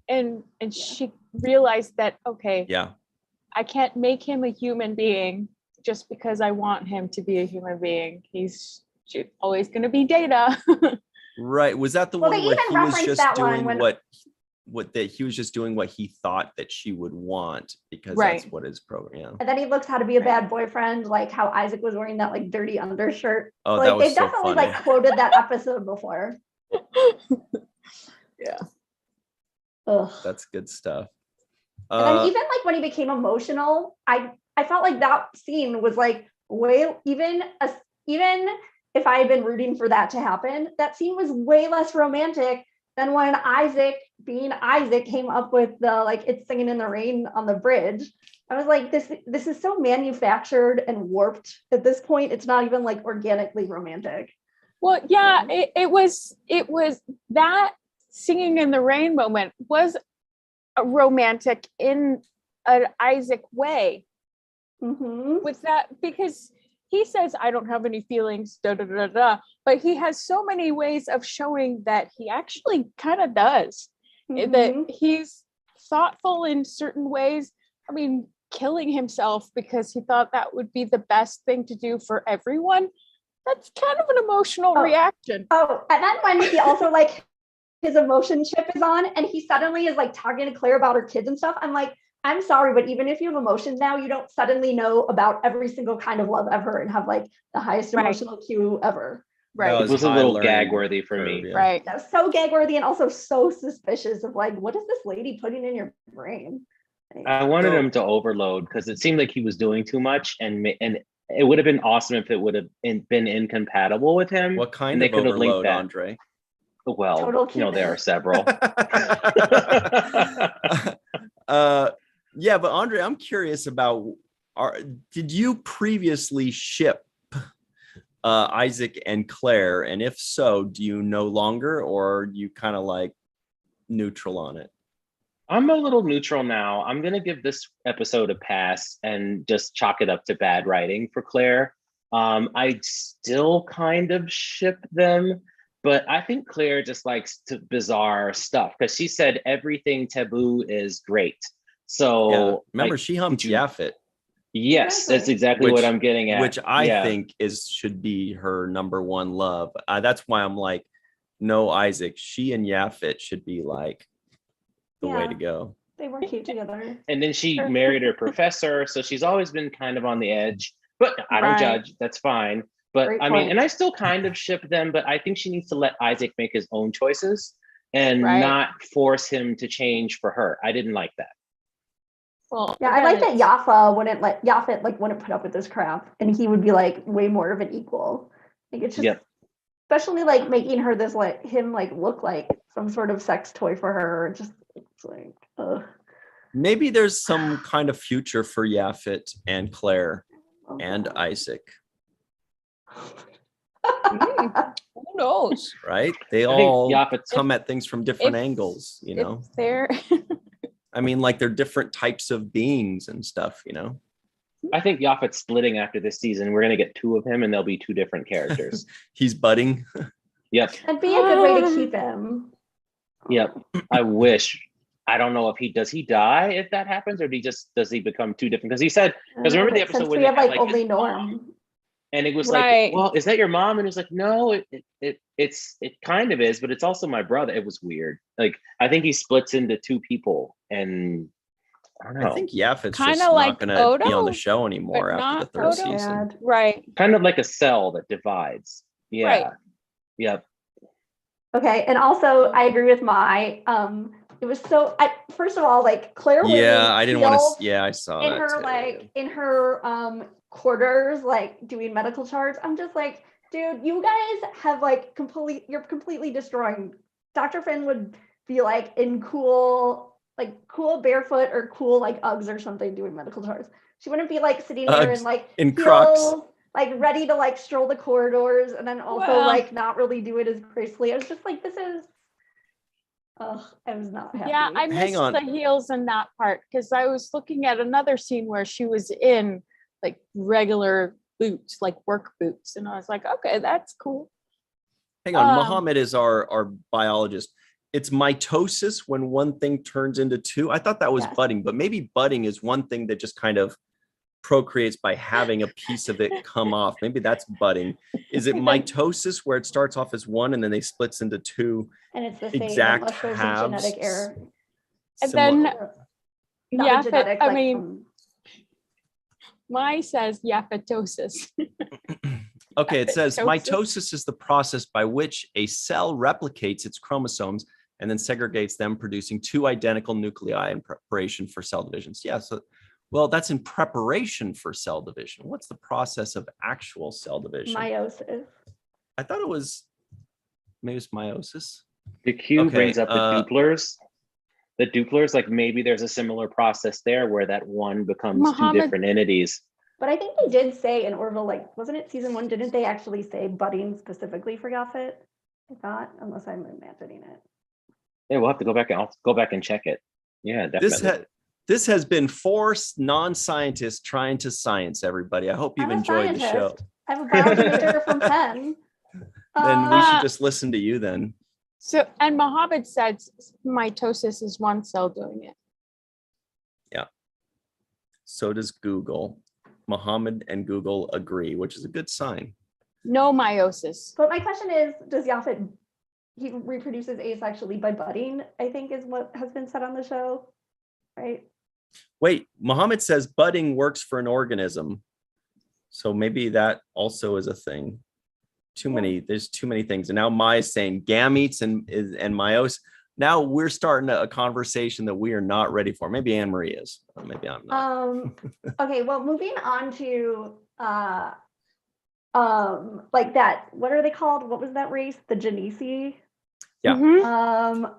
and she realized that okay, Yeah. I can't make him a human being just because I want him to be a human being. He's always going to be Data. Right. Was that the Well, one they where even he was referenced just that one doing when- what that he was just doing what he thought that she would want because Right. that's what his program. Yeah. And then he looks how to be a bad boyfriend, like how Isaac was wearing that like dirty undershirt. Oh, Like that was they've so definitely funny. like quoted that episode before. Yeah. Ugh. That's good stuff. And then even like when he became emotional, I felt like that scene was like way even if I had been rooting for that to happen, that scene was way less romantic than when Isaac, being Isaac, came up with the like it's singing in the rain on the bridge. I was like, this is so manufactured and warped at this point. It's not even like organically romantic. Well, yeah, it was that singing in the rain moment was a romantic in an Isaac way Mm-hmm. with that, because he says, I don't have any feelings, da da da da, but he has so many ways of showing that he actually kind of does. Mm-hmm. That he's thoughtful in certain ways. I mean, killing himself because he thought that would be the best thing to do for everyone. That's kind of an emotional reaction. Oh, and then when he also like his emotion chip is on and he suddenly is like talking to Claire about her kids and stuff. I'm like, I'm sorry, but even if you have emotions now, you don't suddenly know about every single kind of love ever and have like the highest Right. emotional cue ever. Right. It was a little high gag learning worthy for curve, me. yeah. Right. That was so gag worthy and also so suspicious of like, what is this lady putting in your brain? Like, I wanted So- him to overload because it seemed like he was doing too much, and it would have been awesome if it would have been incompatible with him. What kind and they of could have linked overload, that. Andre? Well, Total there are Cupid. several. Yeah, but Andre, I'm curious about did you previously ship Isaac and Claire? And if so, do you no longer, or are you kind of like neutral on it? I'm a little neutral now. I'm going to give this episode a pass and just chalk it up to bad writing for Claire. I still kind of ship them, but I think Claire just likes bizarre stuff because she said everything taboo is great. So Yeah. Remember, like, she humped did you- Yaffet, Yes, that's exactly Which- what I'm getting at. which I Yeah. think should be her number one love. That's why I'm like, no, Isaac. She and Yaffet should be like the way Yeah. to go. they were cute together. And then she married her professor, so she's always been kind of on the edge. But I don't Right. judge. That's fine. But Great I mean, point. and I still kind of ship them, but I think she needs to let Isaac make his own choices and Right. not force him to change for her. I didn't like that. Well, Yeah, I again, like that it's- Yaffet wouldn't put up with this crap and he would be like way more of an equal. Like it's just Yep. especially like making her this like him like look like some sort of sex toy for her. Just it's like ugh. Maybe there's some kind of future for Yaffet and Claire Oh, and God. Isaac, Who knows? right? They I think all Yaffet's come at things from different if- angles, you know? If they're I mean, like they're different types of beings and stuff, you know? I think Yaffet's splitting after this season. We're gonna get two of him and they'll be two different characters. He's budding. Yep. That'd be a good way to keep him. Yep. I wish. I don't know if does he die if that happens, or does he become too different? Because he said, because remember the episode since where we they have had like like his only mom, Norm. and it was Right. like, well, is that your mom? And it's like, no, it kind of is, but it's also my brother. It was weird. Like, I think he splits into two people, and I don't know. I think Yafet's Kinda just like not going to be on the Odo, show anymore but after the not third Odo. season. Sad. Right. Kind of like a cell that divides. Yeah. Right. Yep. Okay, and also I agree with it was so first of all, like Claire Yeah, I didn't want healed to. Yeah, I saw in that her too. in her quarters, like doing medical charts. I'm just like, dude, you guys have like you're completely destroying. Dr. Finn would be like in cool barefoot or cool like Uggs or something doing medical charts. She wouldn't be like sitting there Uggs and like in Crocs. heels, like ready to like stroll the corridors and then also Well- like not really do it as gracefully. I was just like, this is I was not happy. Yeah, I missed the heels in that part because I was looking at another scene where she was in like regular boots, like work boots, and I was like, okay, that's cool. Hang on, Muhammad is our biologist. It's mitosis when one thing turns into two. I thought that was Yes. budding, but maybe budding is one thing that just kind of procreates by having a piece of it come off. Maybe that's budding. Is it mitosis where it starts off as one and then they splits into two? And it's the same exact unless there's a halves? genetic error. And Similar. then Not yeah, a genetic, I like mean, mine says yapetosis. Okay, it says Mitosis. mitosis is the process by which a cell replicates its chromosomes and then segregates them, producing two identical nuclei in preparation for cell divisions. Yeah, so, well, that's in preparation for cell division. What's the process of actual cell division? Meiosis. I thought it was, maybe it's meiosis. The Q Okay, brings up the duplers. The duplers, like maybe there's a similar process there where that one becomes Muhammad- two different entities. But I think they did say in Orville, like, wasn't it season 1? Didn't they actually say budding specifically for Yaphet? I thought, unless I'm imagining it. Yeah, we'll have to go back and I'll go back and check it. Yeah, definitely. This has been 4 non-scientists trying to science, everybody. I hope you've I'm a enjoyed the show. scientist. I have a biology major from Penn. Then we should just listen to you then. So, and Muhammad said mitosis is one cell doing it. Yeah. So does Google. Muhammad and Google agree, which is a good sign. No meiosis. But my question is, does Yaphet, he reproduces asexually by budding, I think is what has been said on the show, right? Wait, Muhammad says budding works for an organism. So maybe that also is a thing. There's too many things. And now Maya's saying gametes and meiosis. Now we're starting a conversation that we are not ready for. Maybe Anne Marie is. Or maybe I'm not. Okay, well, moving on to like that, what are they called? What was that race? The Genesi? Yeah. Mhm.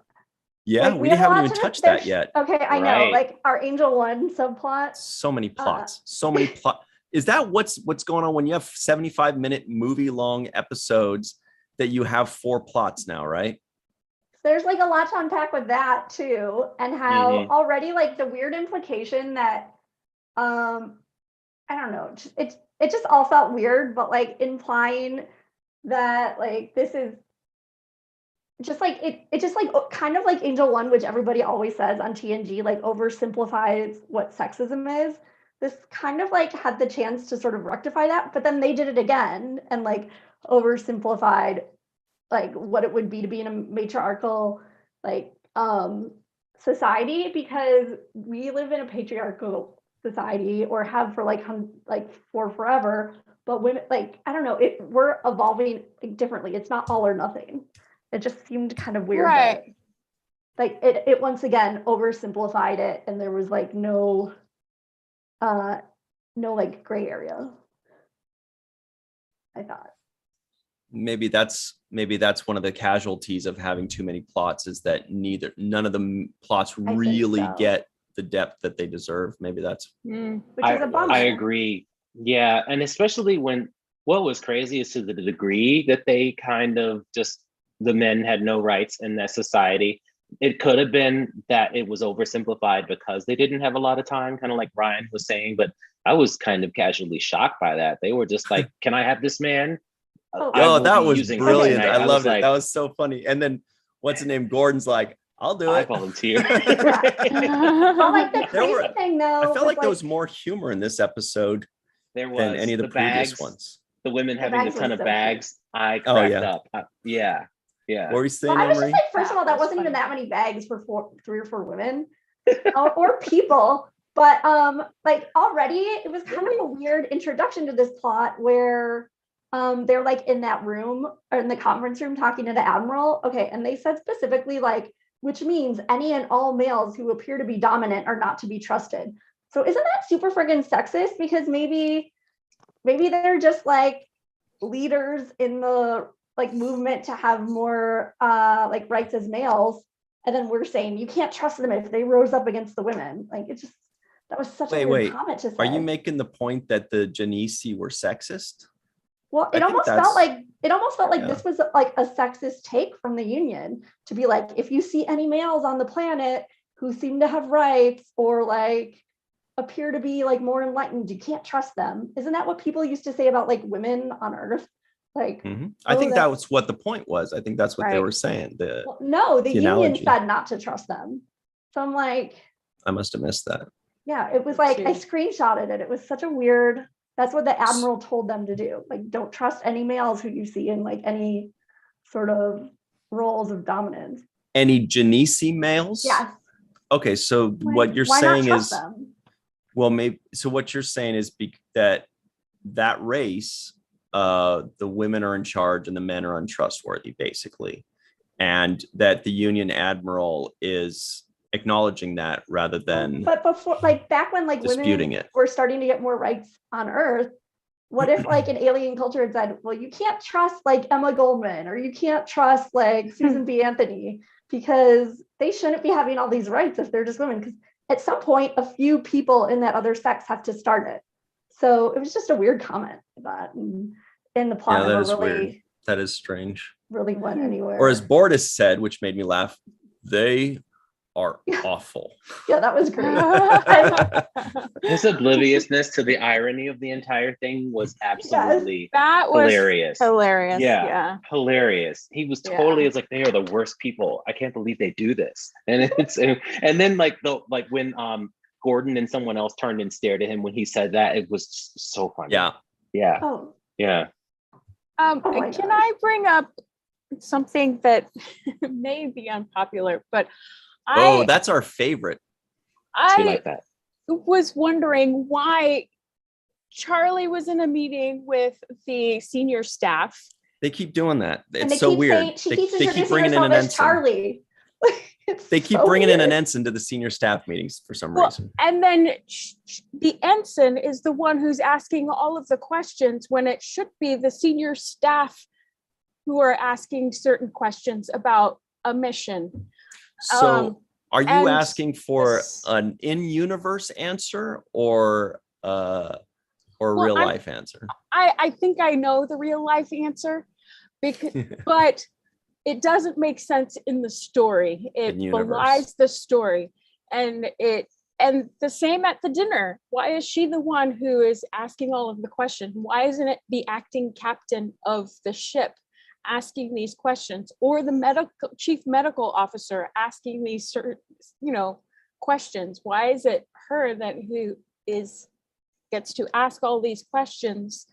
Yeah, like, we have a haven't lot even to- touched that there's- yet. Okay, I know, Right. like our Angel One subplot. So many plots. So many plot. Is that what's going on when you have 75-minute movie long episodes that you have 4 plots now, right? There's like a lot to unpack with that too, and how already like the weird implication that I don't know, it just all felt weird, but like implying that like this is just like it just like kind of like Angel One, which everybody always says on TNG, like oversimplifies what sexism is. This kind of like had the chance to sort of rectify that, but then they did it again and like oversimplified like what it would be to be in a matriarchal like society, because we live in a patriarchal society or have for like for forever, but women, like I don't know, we're evolving like, differently. It's not all or nothing. It just seemed kind of weird, Right. that, like it once again oversimplified it, and there was like no like gray area, I thought. Maybe that's one of the casualties of having too many plots, is that none of the plots think really so. get the depth that they deserve. Maybe that's Mm. Which is a bummer. I agree. Yeah, and especially when what was crazy is to the degree that they kind of just the men had no rights in that society. It could have been that it was oversimplified because they didn't have a lot of time, kind of like Ryan was saying, but I was kind of casually shocked by that. They were just like, can I have this man? Oh, I oh, will that be was using him brilliant. tonight. I loved it. like, That was so funny. And then what's the name? Gordon's like, I'll do I it. volunteer. Well, like the There were- crazy thing though, I felt was, like there was more humor in this episode There than was any of the previous bags, ones. the women The having a bags ton were of so bags. I Oh, cracked yeah. up. Yeah. What were you saying, well, I was just Emery? like, first of That all, that was wasn't even funny. that many bags for 3 or 4 women or people. But like already it was kind of a weird introduction to this plot where they're like in that room or in the conference room talking to the admiral. Okay, and they said specifically like, which means any and all males who appear to be dominant are not to be trusted. So isn't that super friggin' sexist? Because maybe they're just like leaders in the like movement to have more like rights as males, and then we're saying you can't trust them if they rose up against the women. Like it just that was such a weird comment to say. Are you making the point that the Genesi were sexist? Well, I it think almost felt like yeah. this was like a sexist take from the Union to be like, if you see any males on the planet who seem to have rights or like appear to be like more enlightened, you can't trust them. Isn't that what people used to say about like women on Earth? Like, I think that that's- was what the point was. I think that's what they Right. were saying. well, no, the Union analogy. said not to trust them. So I'm like, I must have missed that. yeah, it was like I Too. screenshotted it. It was such a weird. That's what the admiral told them to do. Like, don't trust any males who you see in like any sort of roles of dominance. Any Genesi males? Yes. Okay, so Like, what you're why not saying trust is, them? well, maybe. So what you're saying is that race, the women are in charge and the men are untrustworthy, basically, and that the Union admiral is acknowledging that rather than But before, like back when like disputing women it. were starting to get more rights on Earth, what if like an alien culture had said, well, you can't trust like Emma Goldman or you can't trust like Susan B. Anthony because they shouldn't be having all these rights if they're just women. Because at some point, a few people in that other sex have to start it. So it was just a weird comment that in the plot Yeah, that never is really weird. That is strange. really went anywhere. Or as Bortis said, which made me laugh, they are awful. Yeah, that was great. His obliviousness to the irony of the entire thing was absolutely That was hilarious. hilarious. Yeah. Yeah. Hilarious. He was Yeah. totally it's like they are the worst people. I can't believe they do this. And and then like when Gordon and someone else turned and stared at him when he said that, it was so funny. Yeah. Yeah. Oh, Yeah. my Can gosh. I bring up something that may be unpopular, but That's our favorite. We I like that. was wondering why Charlie was in a meeting with the senior staff. They keep doing that. and It's so keep weird. saying, she They keeps keep introducing bringing in herself an as ensign. Charlie. It's They keep so bringing in an weird. ensign to the senior staff meetings for some Well, reason. and then the ensign is the one who's asking all of the questions when it should be the senior staff who are asking certain questions about a mission. So are you and asking for this- an in-universe answer or real I'm- life answer? I think I know the real life answer, but it doesn't make sense in the story. It In universe. belies the story, and the same at the dinner. Why is she the one who is asking all of the questions? Why isn't it the acting captain of the ship asking these questions, or the chief medical officer asking these certain, questions? Why is it her who gets to ask all these questions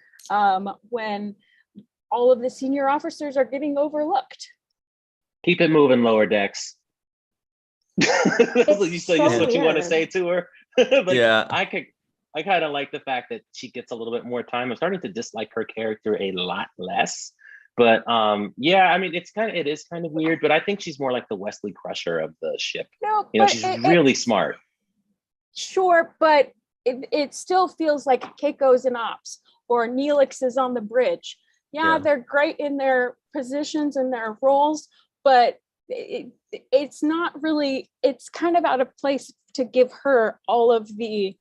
when all of the senior officers are getting overlooked? Keep it moving, lower decks. It's so so what you want to weird. say to her? But Yeah. I kind of like the fact that she gets a little bit more time. I'm starting to dislike her character a lot less. But yeah, I mean, it is kind of weird, but I think she's more like the Wesley Crusher of the ship. No, You know, but she's really smart. sure, but it still feels like Keiko's in ops or Neelix is on the bridge. Yeah, Yeah. they're great in their positions and their roles, but it's not really, it's kind of out of place to give her all of the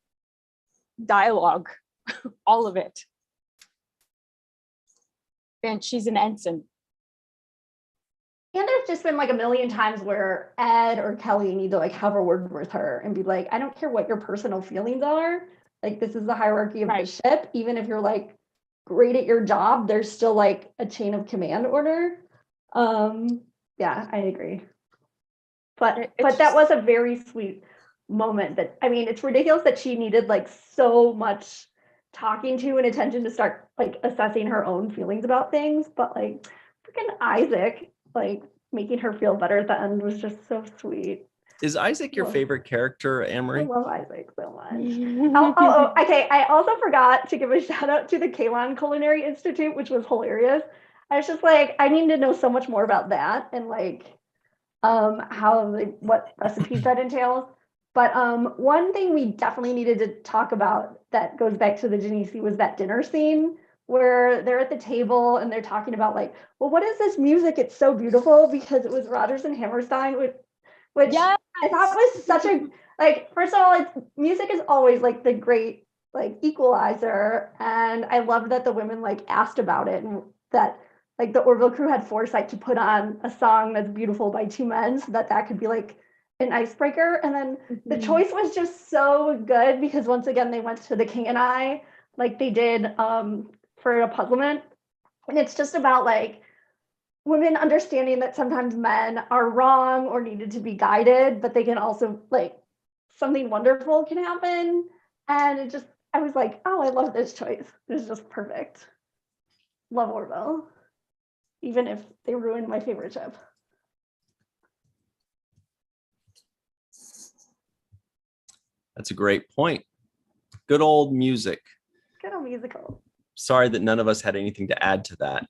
dialogue, all of it. And she's an ensign. And there's just been like a million times where Ed or Kelly need to like have a word with her and be like, I don't care what your personal feelings are. Like, this is the hierarchy of Right. the ship. Even if you're like great at your job, there's still like a chain of command order. Yeah, I agree. But It's that was a very sweet moment. That, I mean, it's ridiculous that she needed like so much talking to and attention to start like assessing her own feelings about things. But like freaking Isaac, like making her feel better at the end was just so sweet. Is Isaac your favorite character, I Amory? love Isaac so much. Okay. I also forgot to give a shout out to the Kalon Culinary Institute, which was hilarious. I was just like, I need to know so much more about that and like how like, what recipes that entails. But one thing we definitely needed to talk about that goes back to the Genesi was that dinner scene where they're at the table and they're talking about like, well, what is this music? It's so beautiful, because it was Rodgers and Hammerstein, which Yes. I thought was such a, like, first of all, music is always like the great like equalizer, and I love that the women like asked about it, and that like the Orville crew had foresight to put on a song that's beautiful by two men, so that could be like an icebreaker. And then the choice was just so good, because once again they went to The King and I, like they did for a puzzlement, and it's just about like women understanding that sometimes men are wrong or needed to be guided, but they can also like something wonderful can happen. And it just, I was like, oh, I love this choice. It's just perfect. Love Orville, even if they ruined my favorite ship. That's a great point. Good old music. Good old musical. Sorry that none of us had anything to add to that.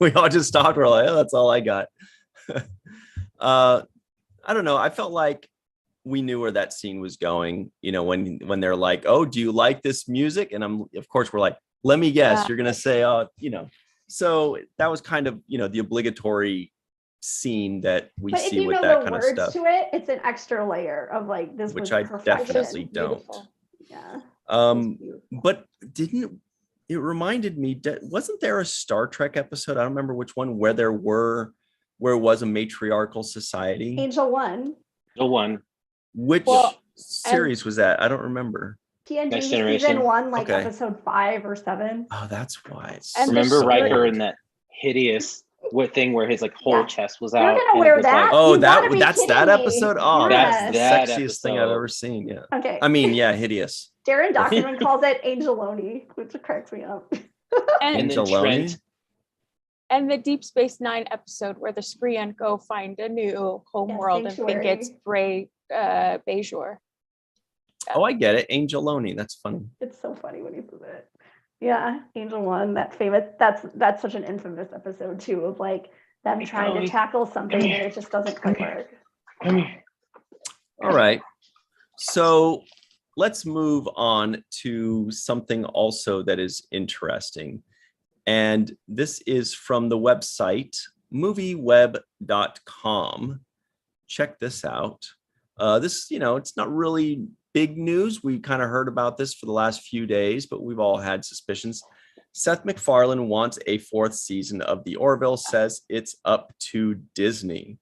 We all just stopped. We're like, oh, that's all I got. I don't know. I felt like we knew where that scene was going. You know, when they're like, oh, do you like this music? And of course, we're like, let me guess. You're going to say, you know. So that was kind of, you know, the obligatory scene that we But if see you with know that the kind of words stuff. to it, it's an extra layer of like this, which was I perfection. definitely don't. Beautiful. Yeah. But it reminded me, wasn't there a Star Trek episode? I don't remember which one, where it was a matriarchal society. Angel One. The one. Which series was that? I don't remember. TNG Next Generation. season 1, like Okay. episode 5 or 7. Oh, that's why. And Remember so Riker old. in that hideous thing where his like whole Yeah. chest was You're out? gonna and it wear was that? Oh, You gotta be that's that kidding me. episode. Oh, Yes. that's the That sexiest thing I've episode. ever seen. Yeah. Okay. I mean, yeah, hideous. Darren Document calls it Angeloni, which cracks me up. And then Angeloni? Trent. and the Deep Space Nine episode where the Screen go find a new home Yes, world and think it's Bejor. Oh, I get it. Angeloni. That's funny. It's so funny when he says it. Yeah, Angel One, that famous. That's such an infamous episode too, of like them trying to tackle something and it just doesn't quite work. Come here. All right. So let's move on to something also that is interesting. And this is from the website movieweb.com. Check this out. This, it's not really big news. We kind of heard about this for the last few days, but we've all had suspicions. Seth MacFarlane wants a 4th season of The Orville, says it's up to Disney.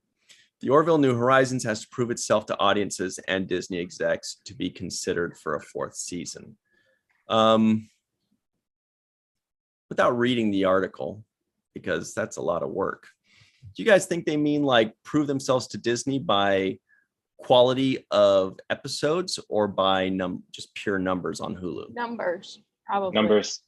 The Orville New Horizons has to prove itself to audiences and Disney execs to be considered for a 4th season. Without reading the article, because that's a lot of work. Do you guys think they mean like prove themselves to Disney by quality of episodes or by just pure numbers on Hulu? Numbers, probably. Numbers.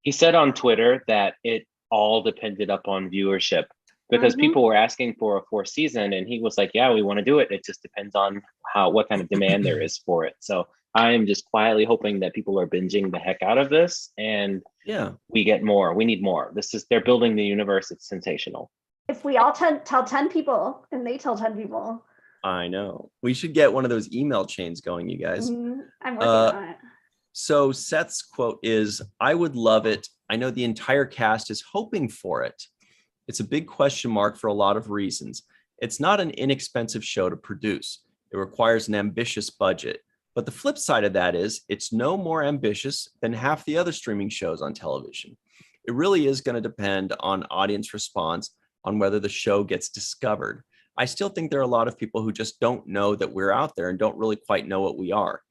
He said on Twitter that it all depended upon viewership because people were asking for a 4th season, and he was like, yeah, we want to do it. It just depends on what kind of demand there is for it. So I am just quietly hoping that people are binging the heck out of this, and we get more. We need more. They're building the universe. It's sensational. If we all tell 10 people and they tell 10 people. I know. We should get one of those email chains going, you guys. I'm working on it. So Seth's quote is, I would love it. I know the entire cast is hoping for it. It's a big question mark for a lot of reasons. It's not an inexpensive show to produce. It requires an ambitious budget. But the flip side of that is it's no more ambitious than half the other streaming shows on television. It really is going to depend on audience response on whether the show gets discovered. I still think there are a lot of people who just don't know that we're out there and don't really quite know what we are.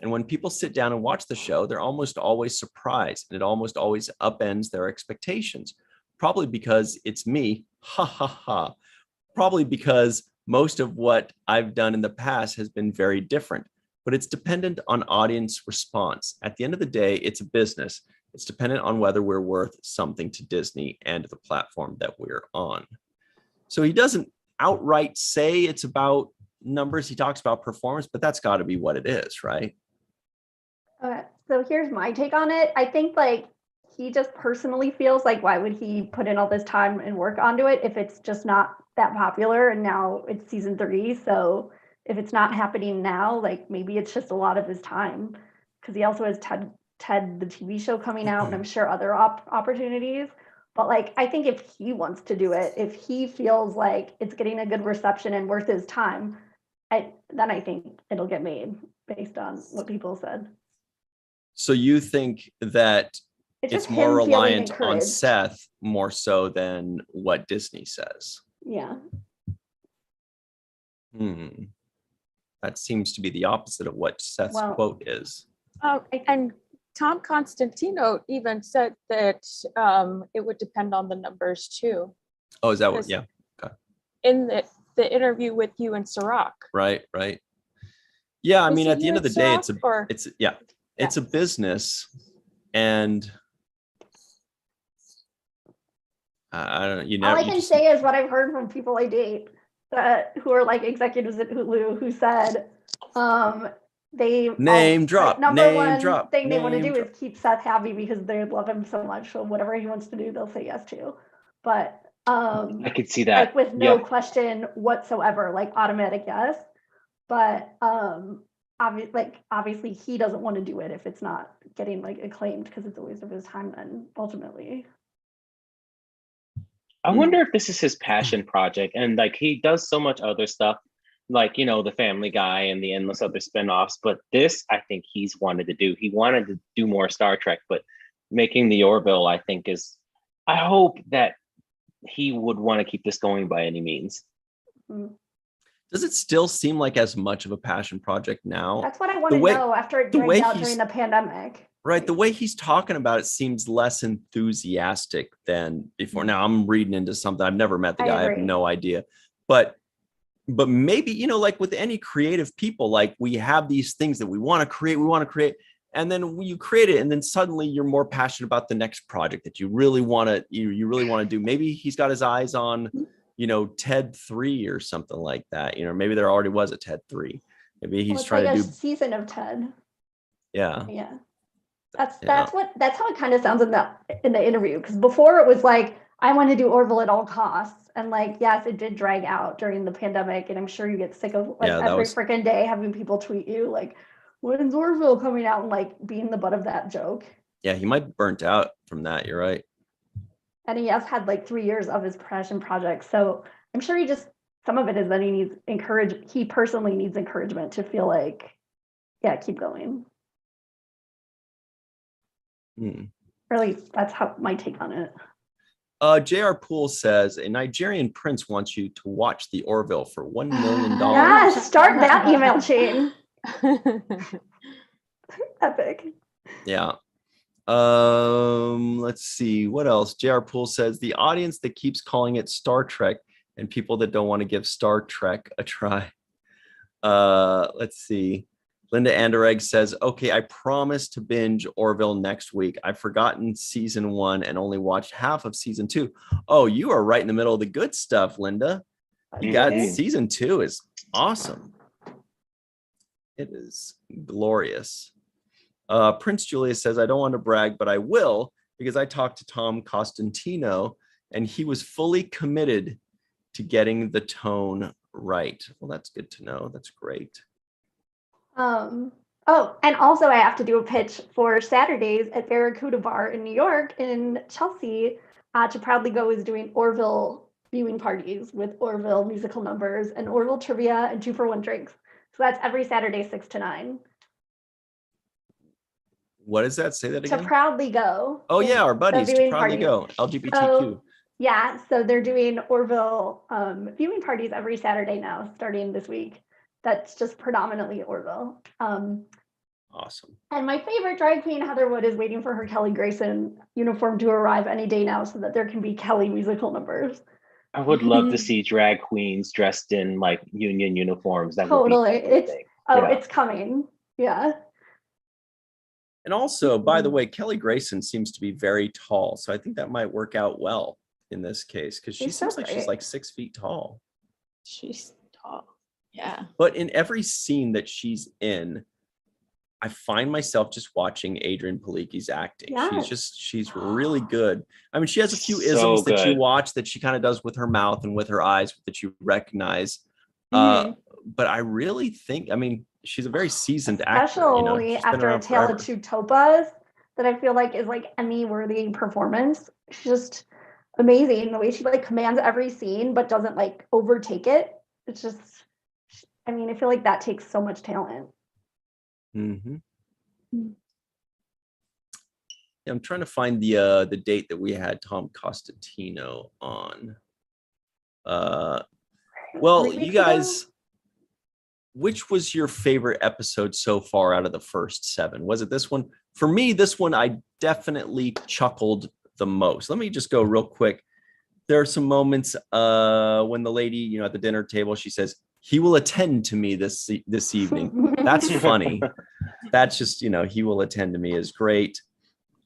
And when people sit down and watch the show, they're almost always surprised, and it almost always upends their expectations, probably because it's me, ha ha ha, probably because most of what I've done in the past has been very different, but it's dependent on audience response. At the end of the day, it's a business. It's dependent on whether we're worth something to Disney and the platform that we're on. So he doesn't outright say it's about numbers. He talks about performance, but that's got to be what it is, right? So here's my take on it. I think like he just personally feels like, why would he put in all this time and work onto it if it's just not that popular? And now it's season 3. So if it's not happening now, like maybe it's just a lot of his time, because he also has Ted, the TV show coming out, and I'm sure other opportunities. But like, I think if he wants to do it, if he feels like it's getting a good reception and worth his time, then I think it'll get made based on what people said. So you think that it's more reliant on Seth more so than what Disney says? Yeah. That seems to be the opposite of what Seth's quote is. And Tom Constantino even said that it would depend on the numbers too. Oh, is that what? Yeah. Okay. In the interview with you and Sirach. Right. Yeah, I mean, at the end of the day, it's a business, and I don't know. All I can say is what I've heard from people I date who are like executives at Hulu who said they name drop number one thing they want to do is keep Seth happy because they love him so much. So whatever he wants to do, they'll say yes to. But I could see that, like with no question whatsoever, like automatic yes. But obviously he doesn't want to do it if it's not getting like acclaimed, because it's a waste of his time then ultimately. I wonder if this is his passion project, and like he does so much other stuff, like, you know, the Family Guy and the endless other spinoffs, but this I think he's wanted to do. He wanted to do more Star Trek, but making the Orville, I think I hope that he would want to keep this going by any means. Does it still seem like as much of a passion project now? That's what I want to know after it dragged out during the pandemic. Right. The way he's talking about it seems less enthusiastic than before. Now I'm reading into something. I've never met the guy. I have no idea. But maybe, you know, like with any creative people, like we have these things that we want to create, and then you create it, and then suddenly you're more passionate about the next project that you really want to, you really want to do. Maybe he's got his eyes on, you know, TED 3 or something like that. You know, maybe there already was a TED 3. Maybe he's trying to do a season of TED. Yeah. That's how it kind of sounds in the interview, because before it was like, I want to do Orville at all costs, and like, yes, it did drag out during the pandemic, and I'm sure you get sick of like every freaking day having people tweet you like, when's Orville coming out, and like being the butt of that joke. Yeah, he might be burnt out from that. You're right. And he has had like 3 years of his passion project, so I'm sure some of it is that he personally needs encouragement to feel like, keep going. Or at least that's how my take on it. J.R. Poole says a Nigerian prince wants you to watch the Orville for $1 million. Yes, start that email chain. Epic. Yeah. Let's see what else. J.R. Poole says the audience that keeps calling it Star Trek and people that don't want to give Star Trek a try. Let's see. Linda Anderegg says, okay, I promise to binge Orville next week. I've forgotten season 1 and only watched half of season 2. Oh, you are right in the middle of the good stuff, Linda. You got season 2 is awesome. It is glorious. Prince Julius says, I don't want to brag, but I will, because I talked to Tom Costantino and he was fully committed to getting the tone right. Well, that's good to know. That's great. And also I have to do a pitch for Saturdays at Barracuda Bar in New York. In Chelsea, To Proudly Go is doing Orville viewing parties with Orville musical numbers and Orville trivia and 2-for-1 drinks. So that's every Saturday, 6 to 9. What does that? Say that again. To Proudly Go. Oh yeah, our buddies. To Proudly Go. LGBTQ. So they're doing Orville viewing parties every Saturday now, starting this week. That's just predominantly Orville. Awesome. And my favorite drag queen, Heather Wood, is waiting for her Kelly Grayson uniform to arrive any day now so that there can be Kelly musical numbers. I would love to see drag queens dressed in like union uniforms. That would be Totally. amazing. It's coming. Yeah. And also, by the way, Kelly Grayson seems to be very tall. So I think that might work out well in this case because she She's so seems like she's great. like 6 feet tall. She's tall. Yeah. But in every scene that she's in, I find myself just watching Adrienne Paliki's acting. Yes. She's really good. I mean, she has a few So isms that you good. watch that she kind of does with her mouth and with her eyes that you recognize. Mhm. But I really think, I mean, she's a very seasoned actor. You know, Especially she's been after A around Tale forever. of Two Topas, that I feel like is like Emmy-worthy performance. She's just amazing. The way she like commands every scene, but doesn't like overtake it. It's just, I mean, I feel like that takes so much talent. Mm-hmm. Yeah, I'm trying to find the date that we had Tom Costantino on. Well, 3 you weeks guys, ago? which was your favorite episode so far out of the first 7? Was it this one? For me, this one I definitely chuckled the most. Let me just go real quick. There are some moments when the lady, you know, at the dinner table, she says, "He will attend to me this evening." That's funny. That's just, you know, "He will attend to me" is great.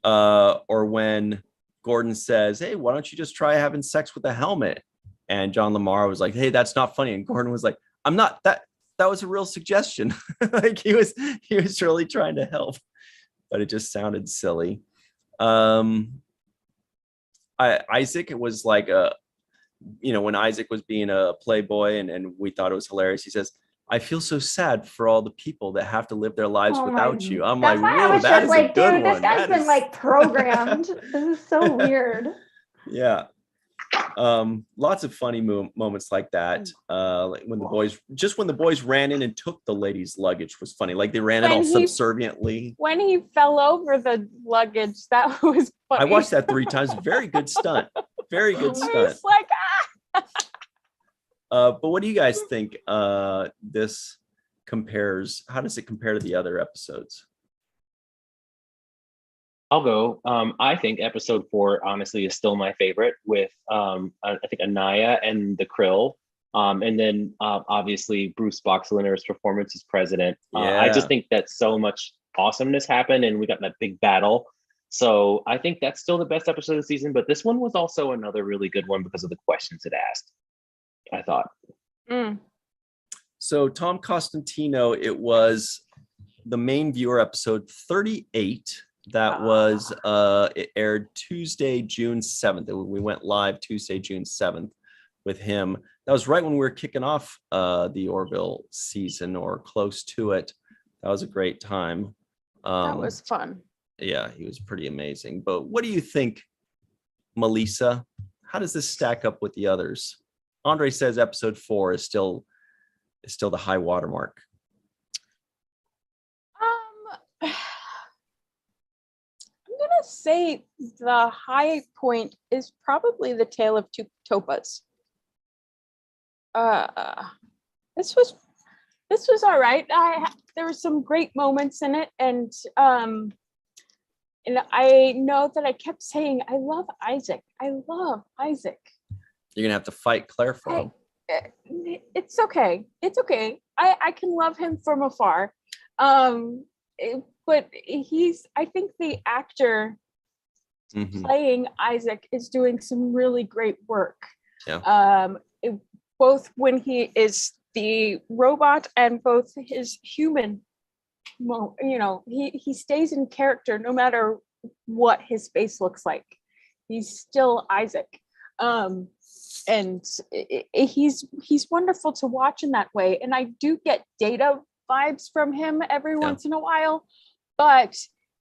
Or when Gordon says, "Hey, why don't you just try having sex with a helmet?" And John Lamar was like, "Hey, that's not funny." And Gordon was like, "I'm not, that was a real suggestion." Like he was really trying to help, but it just sounded silly. Isaac, it was like you know, when Isaac was being a playboy and we thought it was hilarious. He says, "I feel so sad for all the people that have to live their lives Oh without my- you." I'm That's like, why I whoa, was that just is a like, good dude, this one. guy's That been is like programmed. This is so weird. Yeah. Lots of funny moments like that. Like when the boys ran in and took the lady's luggage was funny. Like they ran in When all he- subserviently. When he fell over the luggage, that was funny. I watched that 3 times. Very good stunt. Very good I stunt. was like, But what do you guys think this compares? How does it compare to the other episodes? I'll go. I think episode 4 honestly is still my favorite with I think Anaya and the Krill. And then obviously Bruce Boxeller's performance as president. I Yeah. just think that so much awesomeness happened and we got that big battle. So I think that's still the best episode of the season, but this one was also another really good one because of the questions it asked, I thought. So Tom Costantino, it was the main viewer episode 38. That was it aired Tuesday, June 7th. We went live Tuesday, June 7th with him. That was right when we were kicking off the Orville season or close to it. That was a great time. that was fun. Yeah, he was pretty amazing. But what do you think, Melissa? How does this stack up with the others? Andre says episode 4 is still the high watermark. I'm gonna say the high point is probably the Tale of Two Topas. This was all right. There were some great moments in it, and I know that I kept saying, "I love Isaac. I love Isaac." You're gonna have to fight Claire for him. It's okay. It's okay. I can love him from afar. But I think the actor playing Isaac is doing some really great work. Yeah. Both when he is the robot and both his human, you know, he stays in character no matter what his face looks like. He's still Isaac. And he's wonderful to watch in that way. And I do get Data vibes from him every once in a while, but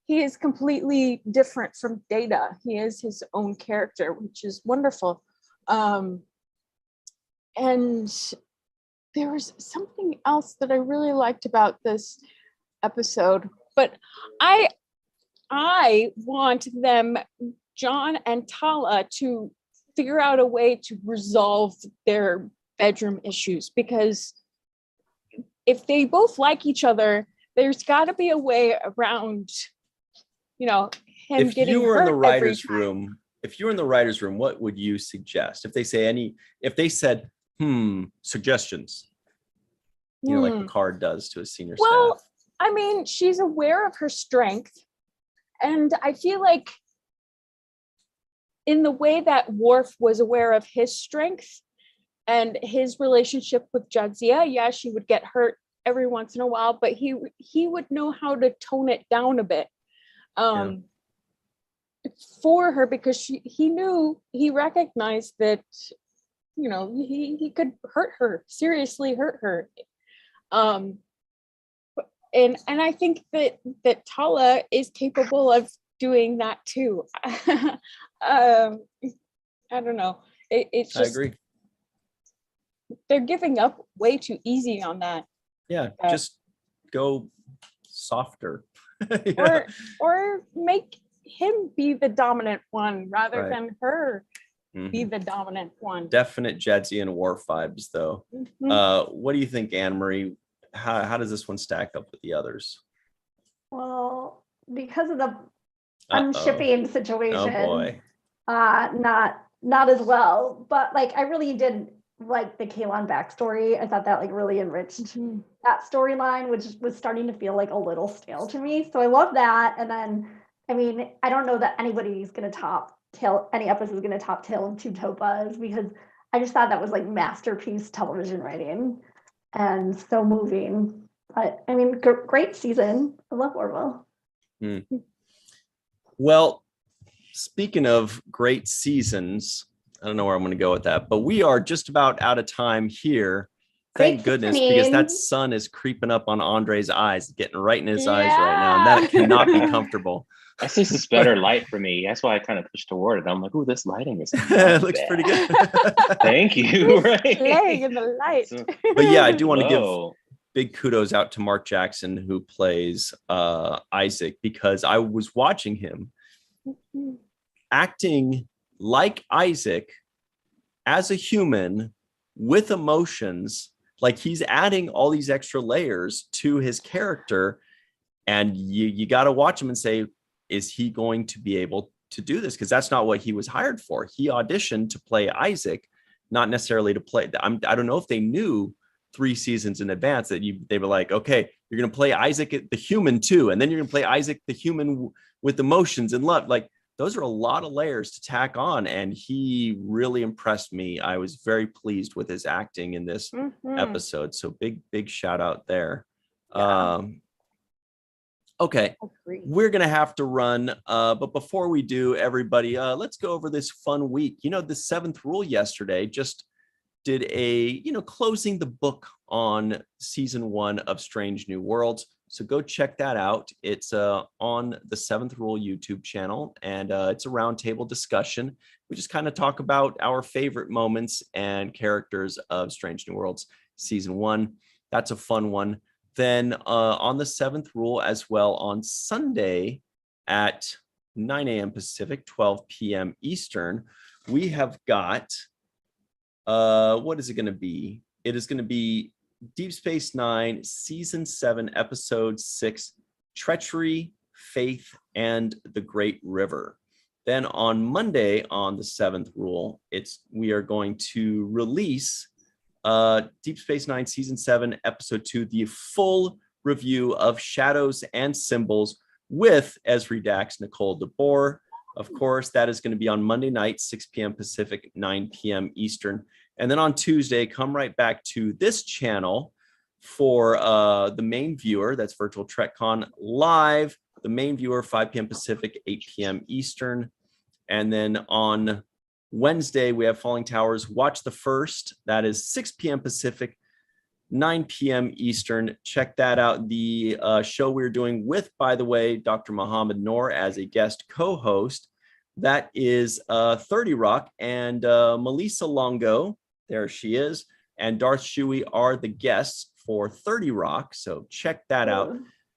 he is completely different from Data. He is his own character, which is wonderful. And there was something else that I really liked about this episode, but I want them, John and Tala, to figure out a way to resolve their bedroom issues, because if they both like each other, there's got to be a way around, you know, him If getting you were in hurt the every writer's time. room, if you're in the writer's room, what would you suggest? If they said, suggestions, like Picard does to his senior staff. I mean, she's aware of her strength. And I feel like in the way that Worf was aware of his strength and his relationship with Jadzia, she would get hurt every once in a while, but he would know how to tone it down a bit for her, because he recognized that, he could seriously hurt her. And I think that Tala is capable of doing that too. I don't know. It's just, I agree. They're giving up way too easy on that. Yeah, just go softer. Or make him be the dominant one rather than her be the dominant one. Definite Jadzia and Worf vibes, though. What do you think, Anne-Marie? How does this one stack up with the others? Well, because of the unshipping situation, not as well. But like, I really did like the Kaelon backstory. I thought that like really enriched that storyline, which was starting to feel like a little stale to me. So I love that. And then, I mean, I don't know that anybody's gonna any episode is gonna top Tale of Two Topas, because I just thought that was like masterpiece television writing and so moving. But I mean, great season. I love Orville. Well, speaking of great seasons, I don't know where I'm going to go with that, but we are just about out of time here. Thank goodness, because that sun is creeping up on Andre's eyes, getting right in his eyes right now, and that cannot be comfortable. That's just this better light for me. That's why I kind of pushed toward it. I'm like, oh, this lighting is it looks pretty good. Thank you. Playing in the light. But yeah, I do want to give big kudos out to Mark Jackson, who plays Isaac, because I was watching him acting like Isaac as a human with emotions. Like, he's adding all these extra layers to his character, and you got to watch him and say, is he going to be able to do this? Because that's not what he was hired for. He auditioned to play Isaac, not necessarily to play. I don't know if they knew 3 seasons in advance that they were like, okay, you're going to play Isaac the human too, and then you're going to play Isaac the human with emotions and love. Like, those are a lot of layers to tack on, and he really impressed me. I was very pleased with his acting in this episode. So big shout out there. Okay, we're gonna have to run, but before we do, everybody, let's go over this fun week. The 7th rule yesterday just did a closing the book on season 1 of Strange New Worlds. So go check that out. It's on the 7th Rule YouTube channel, and it's a roundtable discussion. We just kind of talk about our favorite moments and characters of Strange New Worlds season 1. That's a fun one. Then on the 7th Rule as well, on Sunday at 9 a.m. Pacific, 12 p.m. Eastern, we have got, what is it going to be? It is going to be Deep Space Nine, Season 7, Episode 6, Treachery, Faith, and the Great River. Then on Monday, on the 7th Rule, we are going to release Deep Space Nine, Season 7, Episode 2, the full review of Shadows and Symbols with Esri Dax, Nicole DeBoer. Of course, that is going to be on Monday night, 6 p.m. Pacific, 9 p.m. Eastern. And then on Tuesday, come right back to this channel for the main viewer. That's Virtual TrekCon Live. The main viewer, 5 p.m. Pacific, 8 p.m. Eastern. And then on Wednesday, we have Falling Towers Watch the First. That is 6 p.m. Pacific, 9 p.m. Eastern. Check that out. The show we're doing with, by the way, Dr. Muhammad Noor as a guest co-host. That is 30 Rock, and Melissa Longo, there she is, and Darth Shuey are the guests for 30 Rock. So check that out.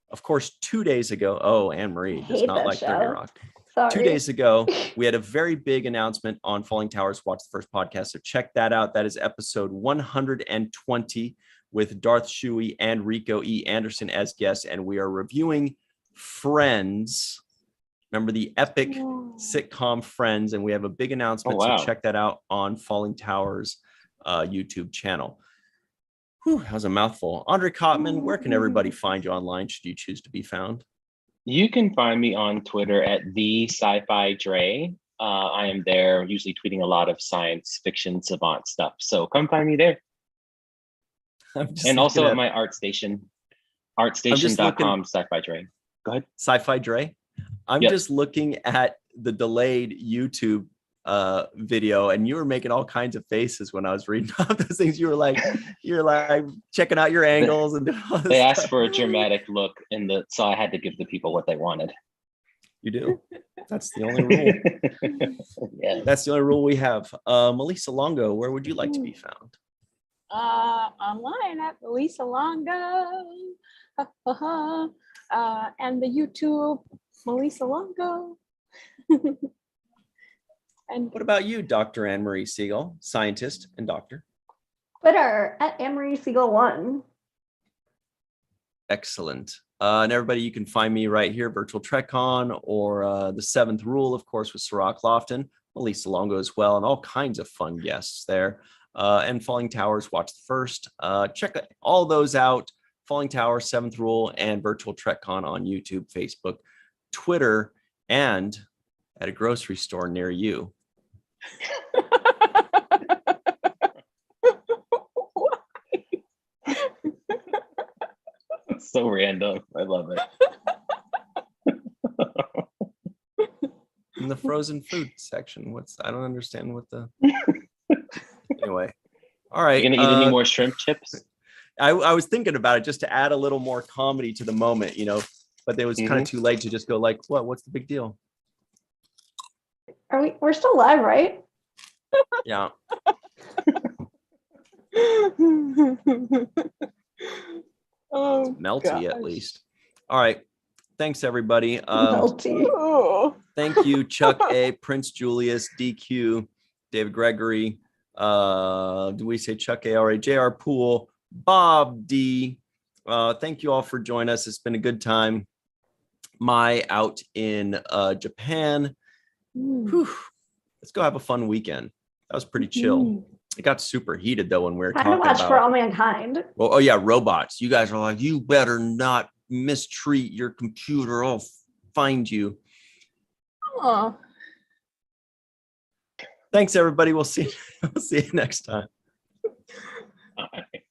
Of course, 2 days ago, Anne-Marie does not like 30 Rock. Sorry. 2 days ago, we had a very big announcement on Falling Towers Watch the First podcast. So check that out. That is episode 120 with Darth Shuey and Rico E. Anderson as guests. And we are reviewing Friends Remember the epic sitcom Friends, and we have a big announcement. Oh, wow. So check that out on Falling Towers YouTube channel. Whew, that was a mouthful. Andre Kottman, where can everybody find you online should you choose to be found? You can find me on Twitter at the Sci-Fi Dre. I am there usually tweeting a lot of science fiction savant stuff. So come find me there. And also at my ArtStation, artstation.com, Sci-Fi Dre. Go ahead. Sci-Fi Dre. I'm just looking at the delayed YouTube video, and you were making all kinds of faces when I was reading off those things. You're like checking out your angles and doing all this They stuff. asked for a dramatic look so I had to give the people what they wanted. You do. That's the only rule. Yeah. That's the only rule we have. Melissa Longo, where would you like to be found? Online at Melissa Longo. And the YouTube, Melissa Longo. And What about you, Dr. Anne-Marie Siegel, scientist and doctor? Twitter at Anne-Marie Siegel 1. Excellent. And everybody, you can find me right here, Virtual TrekCon, or the Seventh Rule, of course, with Sirach Lofton, Melissa Longo as well, and all kinds of fun guests there. And Falling Towers, Watch the First. Check all those out. Falling Towers, Seventh Rule, and Virtual TrekCon on YouTube, Facebook, Twitter, and at a grocery store near you. So random. I love it. In the frozen food section. I don't understand what the anyway. All right. You gonna eat any more shrimp chips? I was thinking about it just to add a little more comedy to the moment, but it was kind of too late to just go like, what's the big deal? We're still live, right? Yeah. oh, Melty gosh. at least. All right. Thanks, everybody. Melty. Oh. Thank you, Chuck A, Prince Julius, DQ, David Gregory. Do we say Chuck A? All right, JR Poole, Bob D. Thank you all for joining us. It's been a good time. Mai out in Japan. Whew. Let's go have a fun weekend. That was pretty chill. It got super heated though when we were Time talking to watch about. For All Mankind. Well, oh yeah, robots. You guys are like, you better not mistreat your computer. I'll find you. Oh. Thanks, everybody. We'll see you next time. All right.